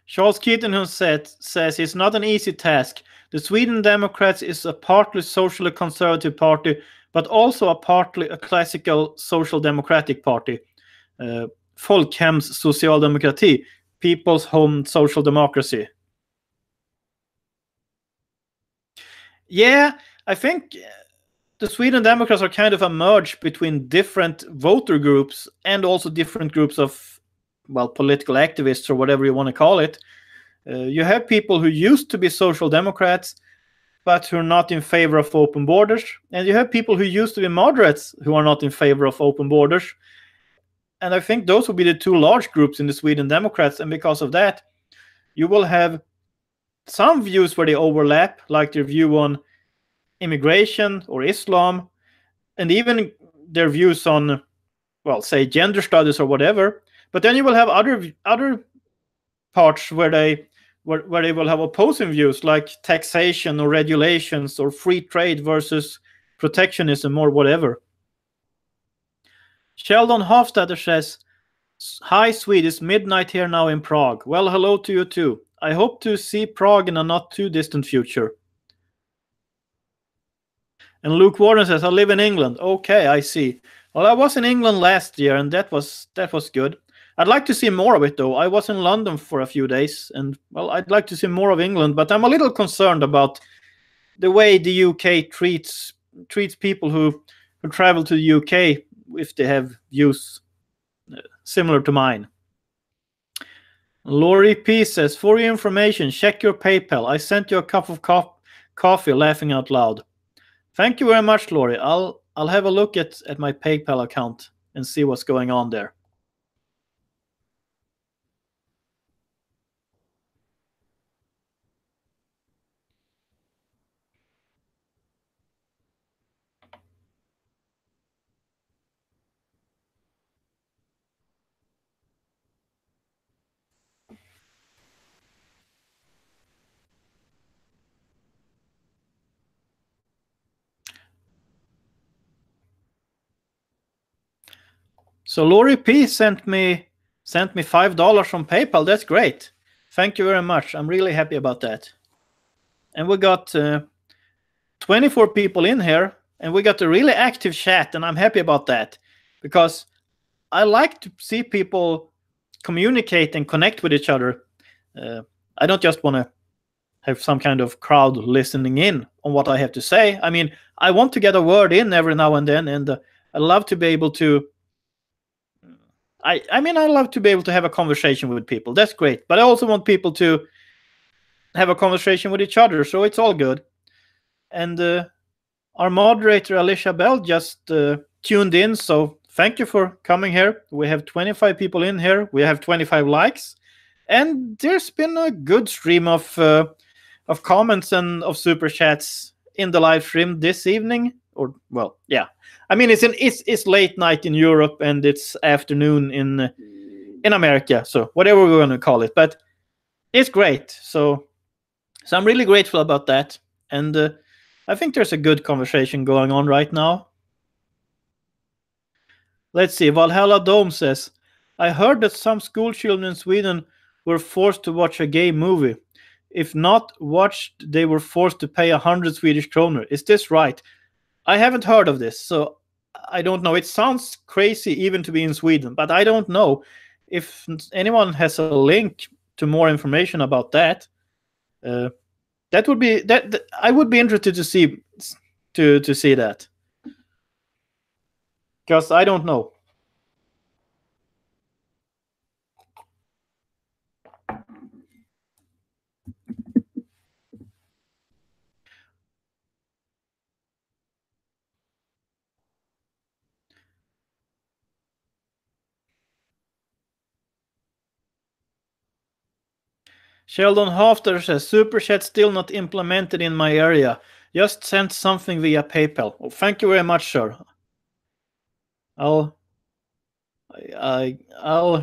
Charles Keaton who says it's not an easy task. The Sweden Democrats is a partly socially conservative party, but also a partly a classical social democratic party. Folkhems Socialdemokrati, People's Home Social Democracy. Yeah, I think the Sweden Democrats are kind of a merge between different voter groups and also different groups of, well, political activists or whatever you want to call it. You have people who used to be social democrats, but who are not in favor of open borders. And you have people who used to be moderates who are not in favor of open borders. And I think those will be the 2 large groups in the Sweden Democrats. And because of that, you will have some views where they overlap, like their view on immigration or Islam, and even their views on, well, say gender studies or whatever. But then you will have other parts where they will have opposing views like taxation or regulations or free trade versus protectionism or whatever. Sheldon Hofstadter says, hi Swede, it's midnight here now in Prague. Well, hello to you too. I hope to see Prague in a not too distant future. And Luke Warren says, I live in England. Okay, I see. Well, I was in England last year, and that was good. I'd like to see more of it, though. I was in London for a few days, and, well, I'd like to see more of England, but I'm a little concerned about the way the UK treats people who travel to the UK if they have views similar to mine. Laurie P says, for your information, check your PayPal. I sent you a cup of coffee, laughing out loud. Thank you very much, Laurie. I'll have a look at my PayPal account and see what's going on there. So Lori P sent me $5 from PayPal. That's great. Thank you very much. I'm really happy about that. And we got 24 people in here, and we got a really active chat, and I'm happy about that because I like to see people communicate and connect with each other. I don't just want to have some kind of crowd listening in on what I have to say. I mean, I want to get a word in every now and then, and I love to be able to. I love to be able to have a conversation with people. That's great. But I also want people to have a conversation with each other, so it's all good. And our moderator, Alicia Bell, just tuned in, so thank you for coming here. We have 25 people in here. We have 25 likes. And there's been a good stream of comments and of super chats in the live stream this evening. Or, well, yeah. I mean, it's late night in Europe and it's afternoon in America, so whatever we're going to call it. But it's great. So I'm really grateful about that. And I think there's a good conversation going on right now. Let's see. Valhalla Dome says, I heard that some school children in Sweden were forced to watch a gay movie. If not watched, they were forced to pay 100 Swedish kronor. Is this right? I haven't heard of this, so I don't know. It sounds crazy even to be in Sweden, but I don't know. If anyone has a link to more information about that, that would be that. I would be interested to see that, because I don't know. Sheldon Hafter says, Super Chat still not implemented in my area. Just sent something via PayPal. Oh, thank you very much, sir. I'll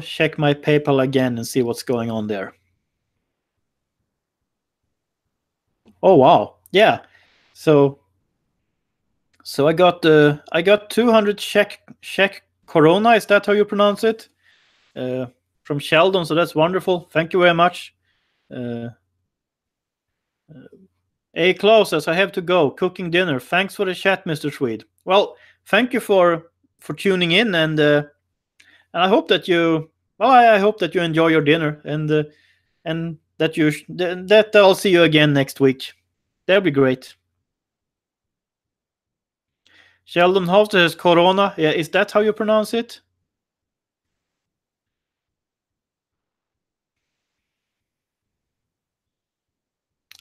check my PayPal again and see what's going on there. Oh wow, yeah. So I got 200 Czech Corona. Is that how you pronounce it? From Sheldon. So that's wonderful. Thank you very much. A Klaus says, I have to go. Cooking dinner. Thanks for the chat, Mr. Swede. Well, thank you for tuning in, and I hope that you enjoy your dinner, and that I'll see you again next week. That'll be great. Sheldon Hofter has Corona. Yeah, is that how you pronounce it?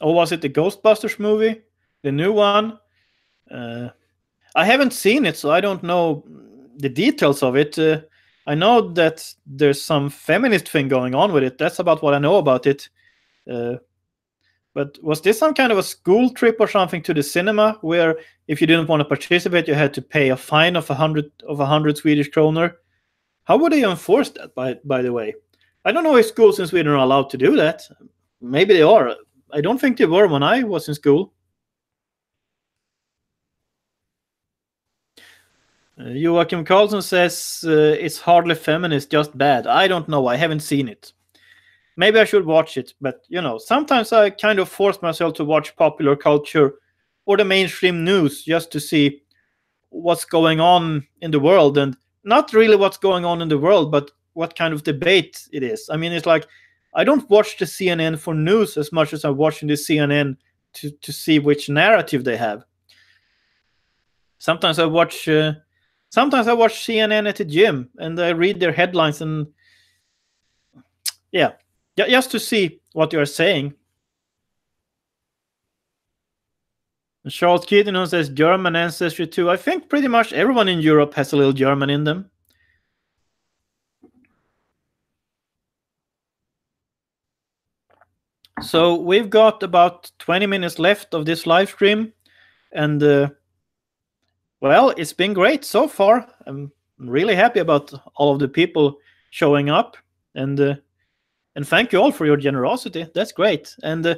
Or was it the Ghostbusters movie? The new one? I haven't seen it, so I don't know the details of it. I know that there's some feminist thing going on with it. That's about what I know about it. But was this some kind of a school trip or something to the cinema, where if you didn't want to participate, you had to pay a fine of 100 Swedish kronor? How would they enforce that, by the way? I don't know if schools in Sweden are allowed to do that. Maybe they are. I don't think they were when I was in school. Joachim Carlson says it's hardly feminist, just bad. I don't know. I haven't seen it. Maybe I should watch it, but sometimes I kind of force myself to watch popular culture or the mainstream news just to see what's going on in the world, and not really what's going on in the world, but what kind of debate it is. I mean, it's like I don't watch the CNN for news as much as I'm watching the CNN to see which narrative they have. Sometimes I watch CNN at the gym and I read their headlines, and yeah, just to see what you are saying. And Charles Keaton says German ancestry too. I think pretty much everyone in Europe has a little German in them. So we've got about 20 minutes left of this live stream, and well, it's been great so far. I'm really happy about all of the people showing up, and thank you all for your generosity. That's great, and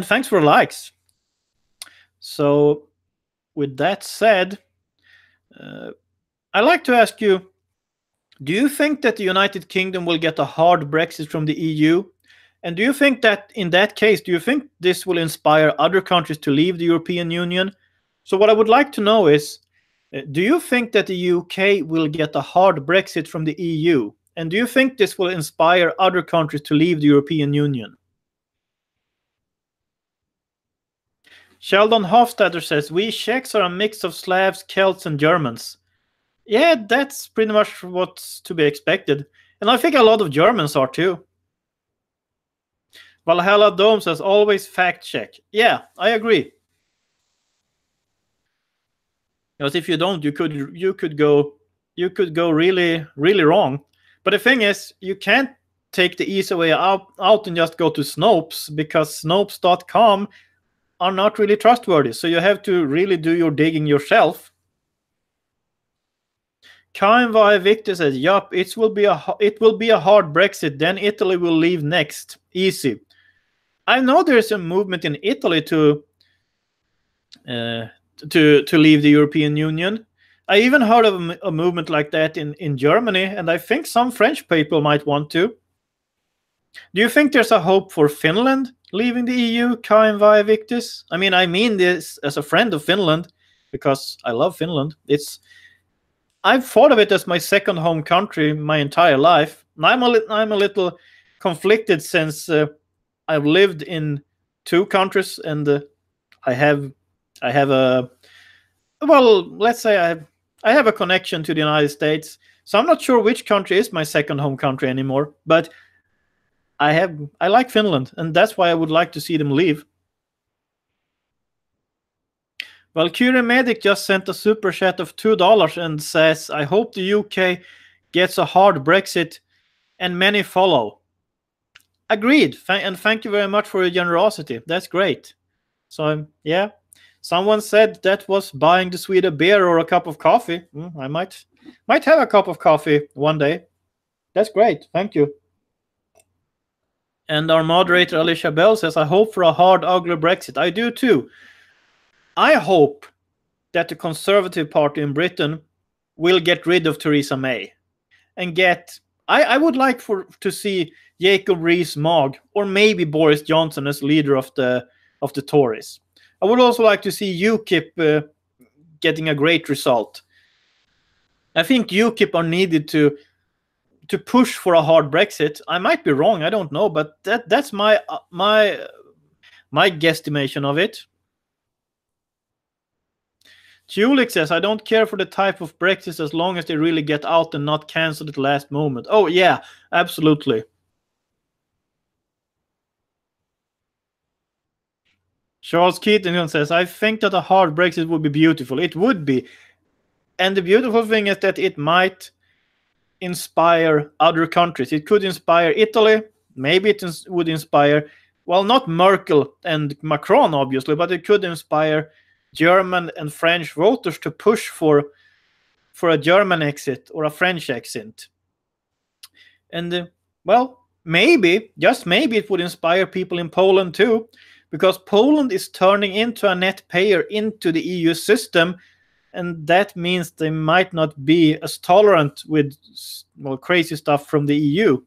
thanks for likes. So with that said, I'd like to ask you Do you think that the United Kingdom will get a hard Brexit from the EU? And do you think that in that case, do you think this will inspire other countries to leave the European Union? So, what I would like to know is, do you think that the UK will get a hard Brexit from the EU? And do you think this will inspire other countries to leave the European Union? Sheldon Hofstadter says, we Czechs are a mix of Slavs, Celts, and Germans. Yeah, that's pretty much what's to be expected. And I think a lot of Germans are too. Valhalla Dome says, always fact check. Yeah, I agree. Because if you don't, you could go really really wrong. But the thing is, you can't take the easy way out and just go to Snopes, because Snopes.com are not really trustworthy. So you have to really do your digging yourself. Kainvai Victor says, yup, it will be a hard Brexit, then Italy will leave next. Easy. I know there's a movement in Italy to leave the European Union. I even heard of a movement like that in Germany, and I think some French people might want to. Do you think there's a hope for Finland leaving the EU, Kainvai Victus? I mean this as a friend of Finland, because I love Finland. I've thought of it as my second home country my entire life. I'm a little conflicted since I've lived in two countries, and I have a, well, let's say I have a connection to the United States. So I'm not sure which country is my second home country anymore, but I like Finland, and that's why I would like to see them leave. Valkyrie Medic just sent a super chat of $2 and says, I hope the UK gets a hard Brexit and many follow. Agreed. And thank you very much for your generosity. That's great. So, yeah. Someone said that was buying the Swede a beer or a cup of coffee. I might have a cup of coffee one day. That's great. Thank you. And our moderator, Alicia Bell, says, I hope for a hard, ugly Brexit. I do too. I hope that the Conservative Party in Britain will get rid of Theresa May and get. I would like to see Jacob Rees-Mogg or maybe Boris Johnson as leader of the Tories. I would also like to see UKIP getting a great result. I think UKIP are needed to push for a hard Brexit. I might be wrong. I don't know, but that's my guesstimation of it. Julik says, I don't care for the type of Brexit as long as they really get out and not cancel at the last moment. Oh, yeah, absolutely. Charles Keaton says, I think that a hard Brexit would be beautiful. It would be. And the beautiful thing is that it might inspire other countries. It could inspire Italy. Maybe it would inspire, well, not Merkel and Macron, obviously, but it could inspire German and French voters to push for a German exit or a French exit. And well, maybe, just maybe, it would inspire people in Poland too, because Poland is turning into a net payer into the EU system, and that means they might not be as tolerant with, well, crazy stuff from the EU.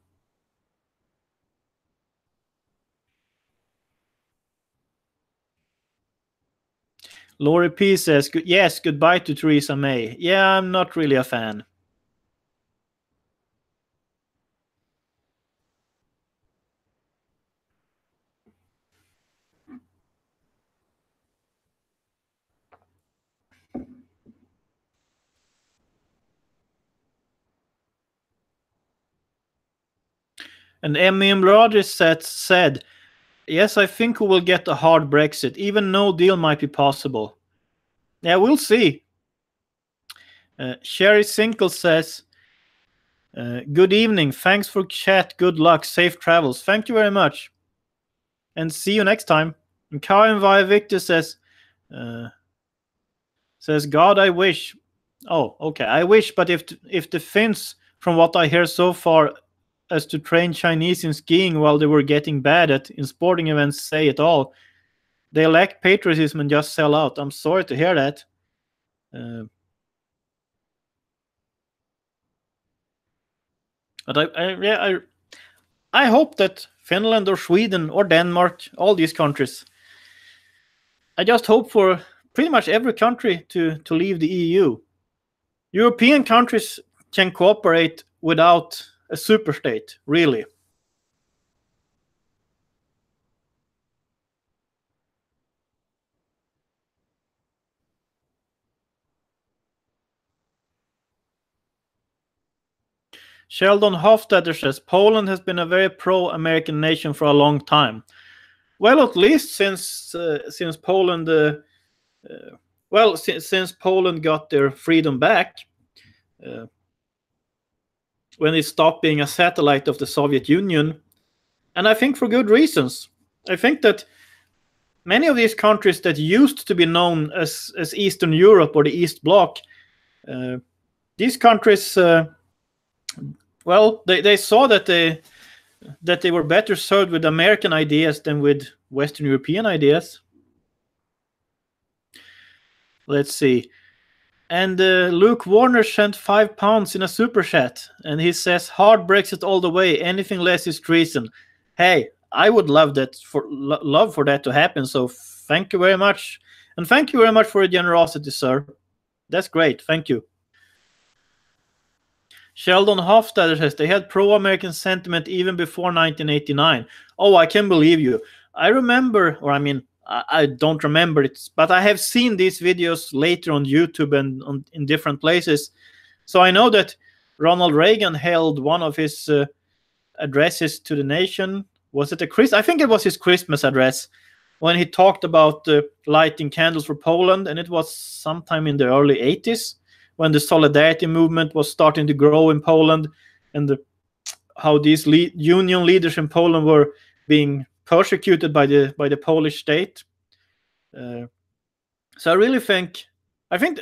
Laurie P says, yes, goodbye to Theresa May. Yeah, I'm not really a fan. And Emmy Rogers said, yes, I think we will get a hard Brexit. Even no deal might be possible. Yeah, we'll see. Sherry Sinkle says, good evening. Thanks for chat. Good luck. Safe travels. Thank you very much. And see you next time. And Karin Via Victor says, God, I wish. Oh, okay. I wish, but if the Finns, from what I hear so far, as to train Chinese in skiing while they were getting bad at in sporting events, say it all. They lack patriotism and just sell out. I'm sorry to hear that. But I hope that Finland or Sweden or Denmark, all these countries, I just hope for pretty much every country to leave the EU. European countries can cooperate without a superstate, really. Sheldon Hofstadter says Poland has been a very pro-American nation for a long time. Well, at least since Poland, since Poland got their freedom back, when it stopped being a satellite of the Soviet Union, and I think for good reasons. I think that many of these countries that used to be known as Eastern Europe or the East Bloc, these countries, they saw that they were better served with American ideas than with Western European ideas. Let's see. And Luke Warner sent £5 in a super chat, and he says, "Hard Brexit all the way. Anything less is treason." Hey, I would love that for that to happen. So thank you very much, and thank you very much for your generosity, sir. That's great. Thank you. Sheldon Hofstadter says they had pro-American sentiment even before 1989. Oh, I can believe you. I remember, or I mean, I don't remember it, but I have seen these videos later on YouTube and in different places. So I know that Ronald Reagan held one of his addresses to the nation. Was it I think it was his Christmas address, when he talked about lighting candles for Poland, and it was sometime in the early 80s when the Solidarity movement was starting to grow in Poland, and how these union leaders in Poland were being persecuted by the Polish state. So I really think, I think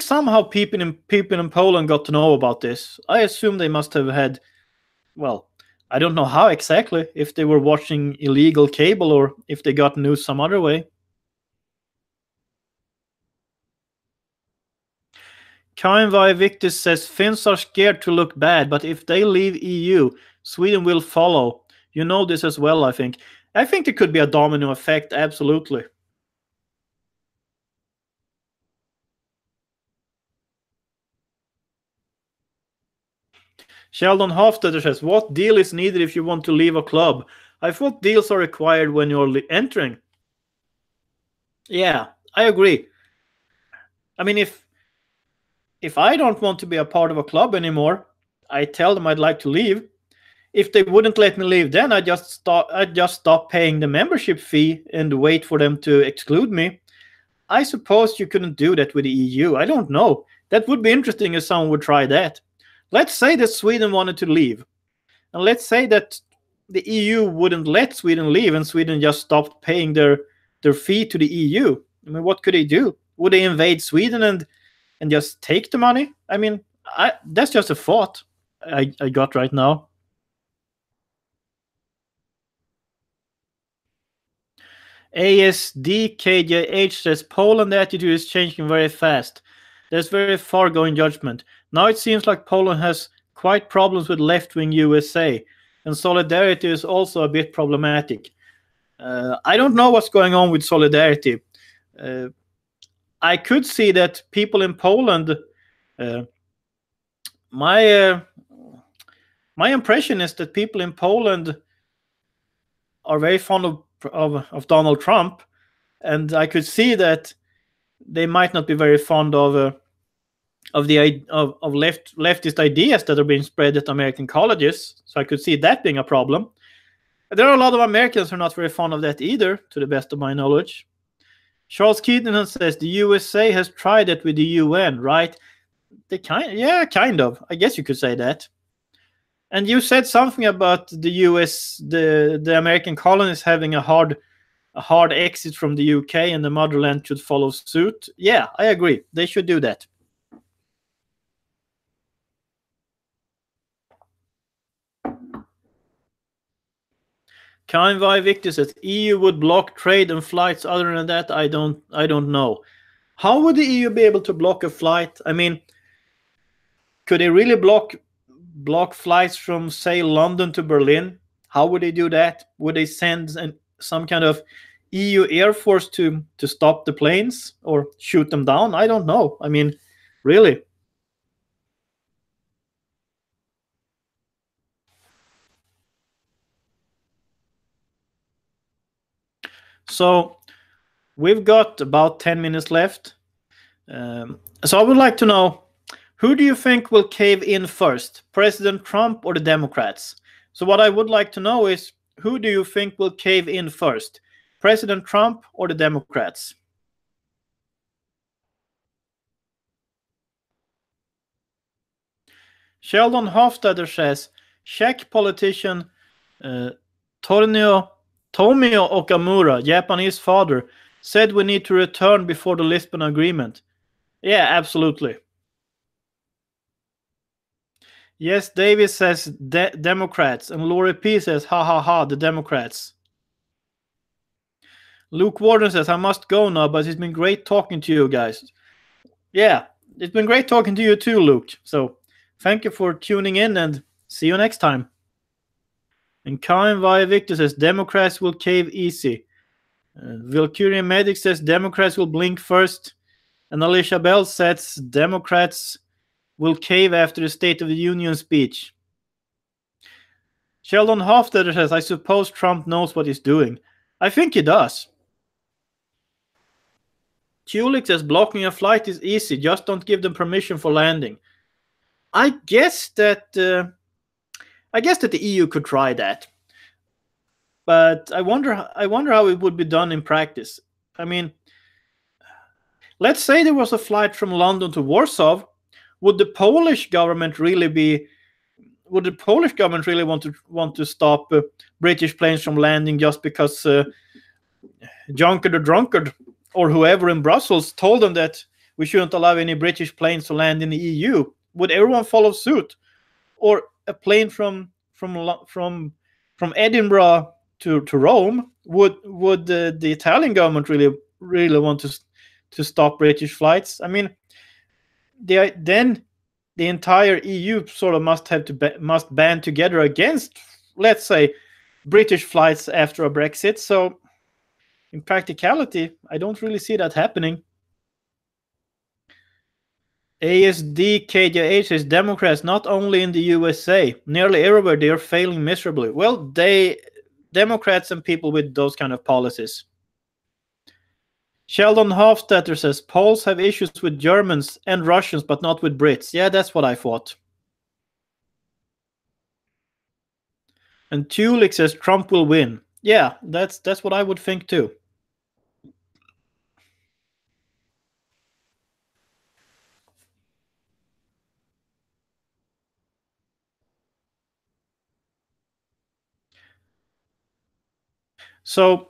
somehow people in Poland got to know about this. I assume they must have had, well, I don't know how exactly, if they were watching illegal cable or if they got news some other way. Kainvai Victus says Finns are scared to look bad, but if they leave EU, Sweden will follow. You know this as well, I think. I think there could be a domino effect, absolutely. Sheldon Hofstadter says, what deal is needed if you want to leave a club? I thought deals are required when you're entering. Yeah, I agree. I mean, if I don't want to be a part of a club anymore, I tell them I'd like to leave. If they wouldn't let me leave, then I'd just stop paying the membership fee and wait for them to exclude me. I suppose you couldn't do that with the EU. I don't know. That would be interesting if someone would try that. Let's say that Sweden wanted to leave. And let's say that the EU wouldn't let Sweden leave and Sweden just stopped paying their fee to the EU. I mean, what could they do? Would they invade Sweden and just take the money? I mean, that's just a thought I got right now. ASDKJH says Poland attitude is changing very fast. There's very far-going judgment. Now it seems like Poland has quite problems with left-wing USA, and Solidarity is also a bit problematic. I don't know what's going on with Solidarity. I could see that people in Poland, my impression is that people in Poland are very fond of Donald Trump, and I could see that they might not be very fond of leftist ideas that are being spread at American colleges. So I could see that being a problem. There are a lot of Americans who are not very fond of that either, to the best of my knowledge. Charles Keaton says the USA has tried it with the UN, right? Kind of. I guess you could say that. And you said something about the American colonies having a hard exit from the UK, and the motherland should follow suit. Yeah, I agree. They should do that. Kainvai Victor says EU would block trade and flights. Other than that, I don't know. How would the EU be able to block a flight? I mean, could they really block block flights from, say, London to Berlin? How would they do that? Would they send some kind of EU Air Force to stop the planes or shoot them down? I don't know. I mean, really. So we've got about 10 minutes left. So I would like to know, who do you think will cave in first, President Trump or the Democrats? So what I would like to know is, who do you think will cave in first, President Trump or the Democrats? Sheldon Hofstadter says, Czech politician Tomio Okamura, Japanese father, said we need to return before the Lisbon Agreement. Yeah, absolutely. Yes, Davis says Democrats, and Lori P says, ha ha ha, the Democrats. Luke Warden says, I must go now, but it's been great talking to you guys. Yeah, it's been great talking to you too, Luke. So thank you for tuning in, and see you next time. And Kain via Victor says, Democrats will cave easy. Valkyrian Medic says, Democrats will blink first. And Alicia Bell says, Democrats will cave after the State of the Union speech. Sheldon Hofstadter says, I suppose Trump knows what he's doing. I think he does. Kulik says, blocking a flight is easy. Just don't give them permission for landing. I guess that the EU could try that. But I wonder how it would be done in practice. I mean, let's say there was a flight from London to Warsaw. Would the Polish government really want to stop British planes from landing just because Juncker the drunkard or whoever in Brussels told them that we shouldn't allow any British planes to land in the EU? Would everyone follow suit? Or a plane from Edinburgh to Rome, would the Italian government really want to stop British flights? I mean, then the entire EU sort of must band together against, let's say, British flights after a Brexit. So in practicality, I don't really see that happening. ASD KJH says, Democrats not only in the USA, nearly everywhere they are failing miserably. Well, Democrats and people with those kind of policies. Sheldon Hofstadter says, Poles have issues with Germans and Russians, but not with Brits. Yeah, that's what I thought. And Tulik says, Trump will win. Yeah, that's what I would think too. So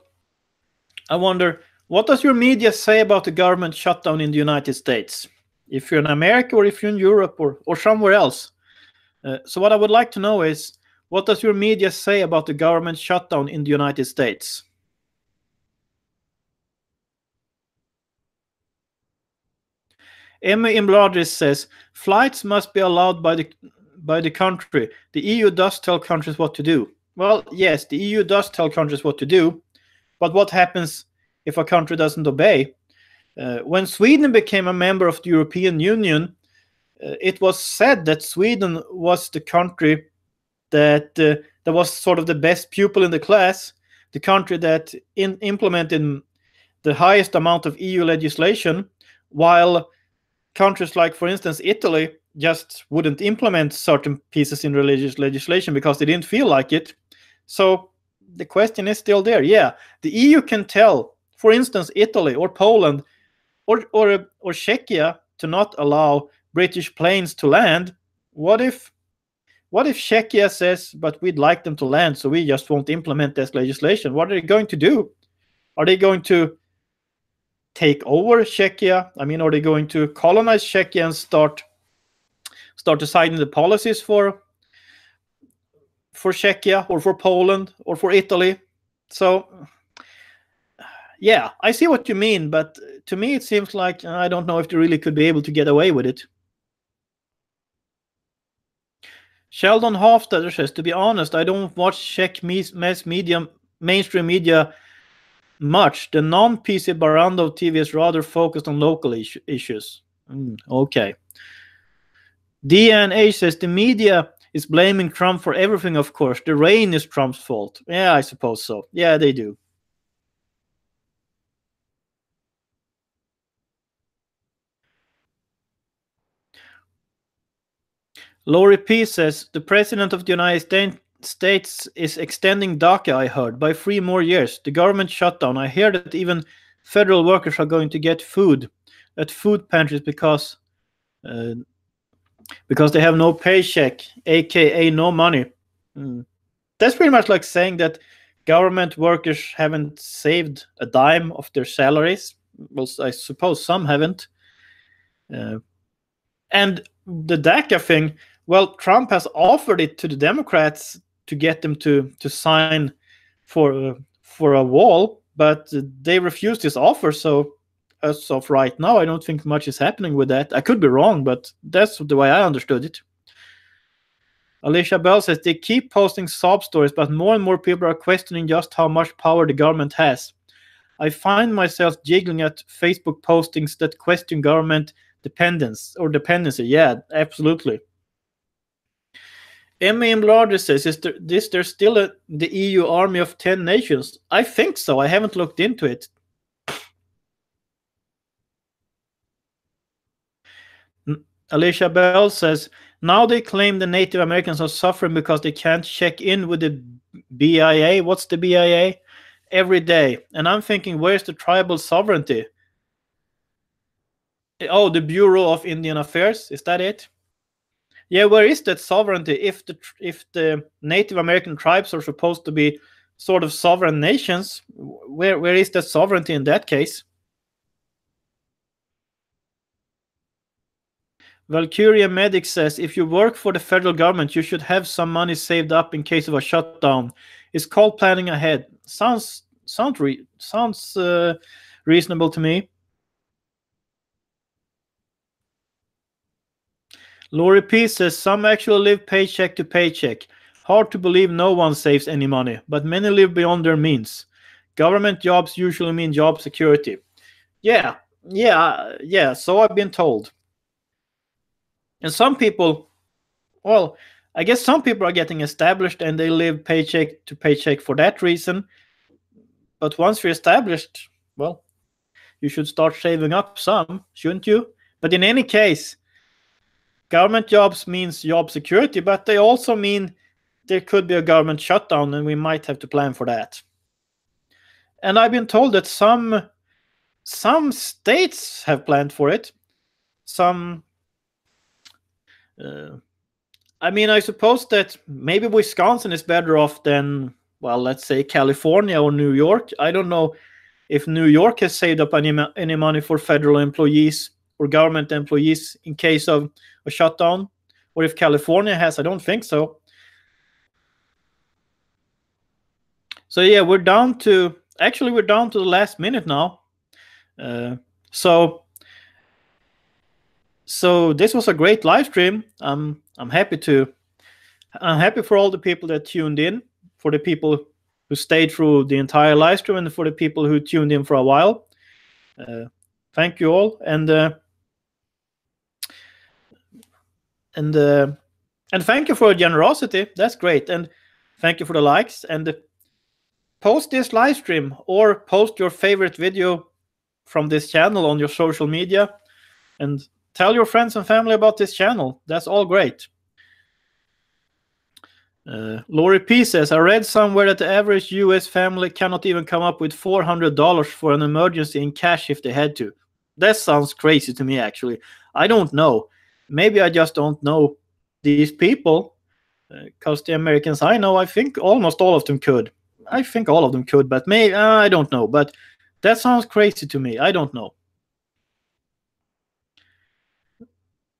I wonder, what does your media say about the government shutdown in the United States? If you're in America or if you're in Europe or somewhere else. So what I would like to know is, what does your media say about the government shutdown in the United States? Emmy Imbladris says, flights must be allowed by the country. The EU does tell countries what to do. Well, yes, the EU does tell countries what to do, but what happens if a country doesn't obey? When Sweden became a member of the European Union, it was said that Sweden was the country that was sort of the best pupil in the class, the country that implemented the highest amount of EU legislation, while countries like, for instance, Italy just wouldn't implement certain pieces in religious legislation because they didn't feel like it. So the question is still there. Yeah, the EU can tell, for instance, Italy or Poland or Czechia to not allow British planes to land. What if Czechia says, but we'd like them to land, so we just won't implement this legislation? What are they going to do? Are they going to take over Czechia? I mean, are they going to colonize Czechia and start deciding the policies for Czechia or for Poland or for Italy? So yeah, I see what you mean, but to me it seems like I don't know if they really could be able to get away with it. Sheldon Hofstadter says, to be honest, I don't watch Czech mainstream media much. The non-PC Barrando TV is rather focused on local issues. Okay. DNA says, the media is blaming Trump for everything, of course. The rain is Trump's fault. Yeah, I suppose so. Yeah, they do. Lori P says, the president of the United States is extending DACA, I heard, by 3 more years. The government shutdown. I hear that even federal workers are going to get food at food pantries because they have no paycheck, aka no money. That's pretty much like saying that government workers haven't saved a dime of their salaries. Well, I suppose some haven't. And the DACA thing, well, Trump has offered it to the Democrats to get them to sign for a wall, but they refused his offer. So as of right now, I don't think much is happening with that. I could be wrong, but that's the way I understood it. Alicia Bell says, they keep posting sob stories, but more and more people are questioning just how much power the government has. I find myself jiggling at Facebook postings that question government dependency. Yeah, absolutely. M.A.M. Larder says, is there still the EU army of 10 nations? I think so. I haven't looked into it. Alicia Bell says, now they claim the Native Americans are suffering because they can't check in with the BIA. What's the BIA? Every day. And I'm thinking, where's the tribal sovereignty? Oh, the Bureau of Indian Affairs. Is that it? Yeah, where is that sovereignty? If the Native American tribes are supposed to be sort of sovereign nations, where is that sovereignty in that case? Valkyria Medic says, if you work for the federal government, you should have some money saved up in case of a shutdown. It's called planning ahead. Sounds reasonable to me. Lori P says, some actually live paycheck to paycheck. Hard to believe no one saves any money, but many live beyond their means. Government jobs usually mean job security. Yeah, so I've been told. And some people, well, I guess some people are getting established and they live paycheck to paycheck for that reason. But once you're established, well, you should start saving up some, shouldn't you? But in any case, government jobs means job security, but they also mean there could be a government shutdown and we might have to plan for that. And I've been told that some states have planned for it. I suppose that maybe Wisconsin is better off than, well, let's say California or New York. I don't know if New York has saved up any money for federal employees or government employees in case of a shutdown, or if California has. I don't think so. So yeah, we're down to the last minute now. So this was a great live stream. I'm happy for all the people that tuned in, for the people who stayed through the entire live stream, and for the people who tuned in for a while. Thank you all, and thank you for your generosity. That's great, and thank you for the likes. And post this live stream or post your favorite video from this channel on your social media, and tell your friends and family about this channel. That's all great. Lori P says, I read somewhere that the average US family cannot even come up with $400 for an emergency in cash if they had to. That sounds crazy to me, actually. I don't know. Maybe I just don't know these people, because the Americans I know, I think almost all of them could. But maybe, I don't know. But that sounds crazy to me. I don't know.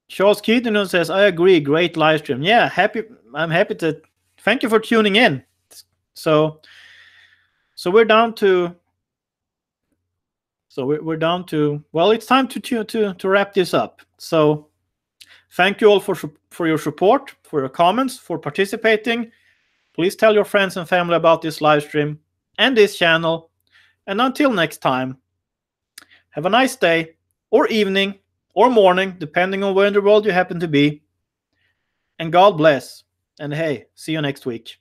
Charles Keaton says, I agree. Great live stream. Yeah, I'm happy to. Thank you for tuning in. So we're down to. Well, it's time to wrap this up. So Thank you all for your support, for your comments, for participating. Please tell your friends and family about this live stream and this channel. And until next time, have a nice day, or evening, or morning, depending on where in the world you happen to be. And God bless. And hey, see you next week.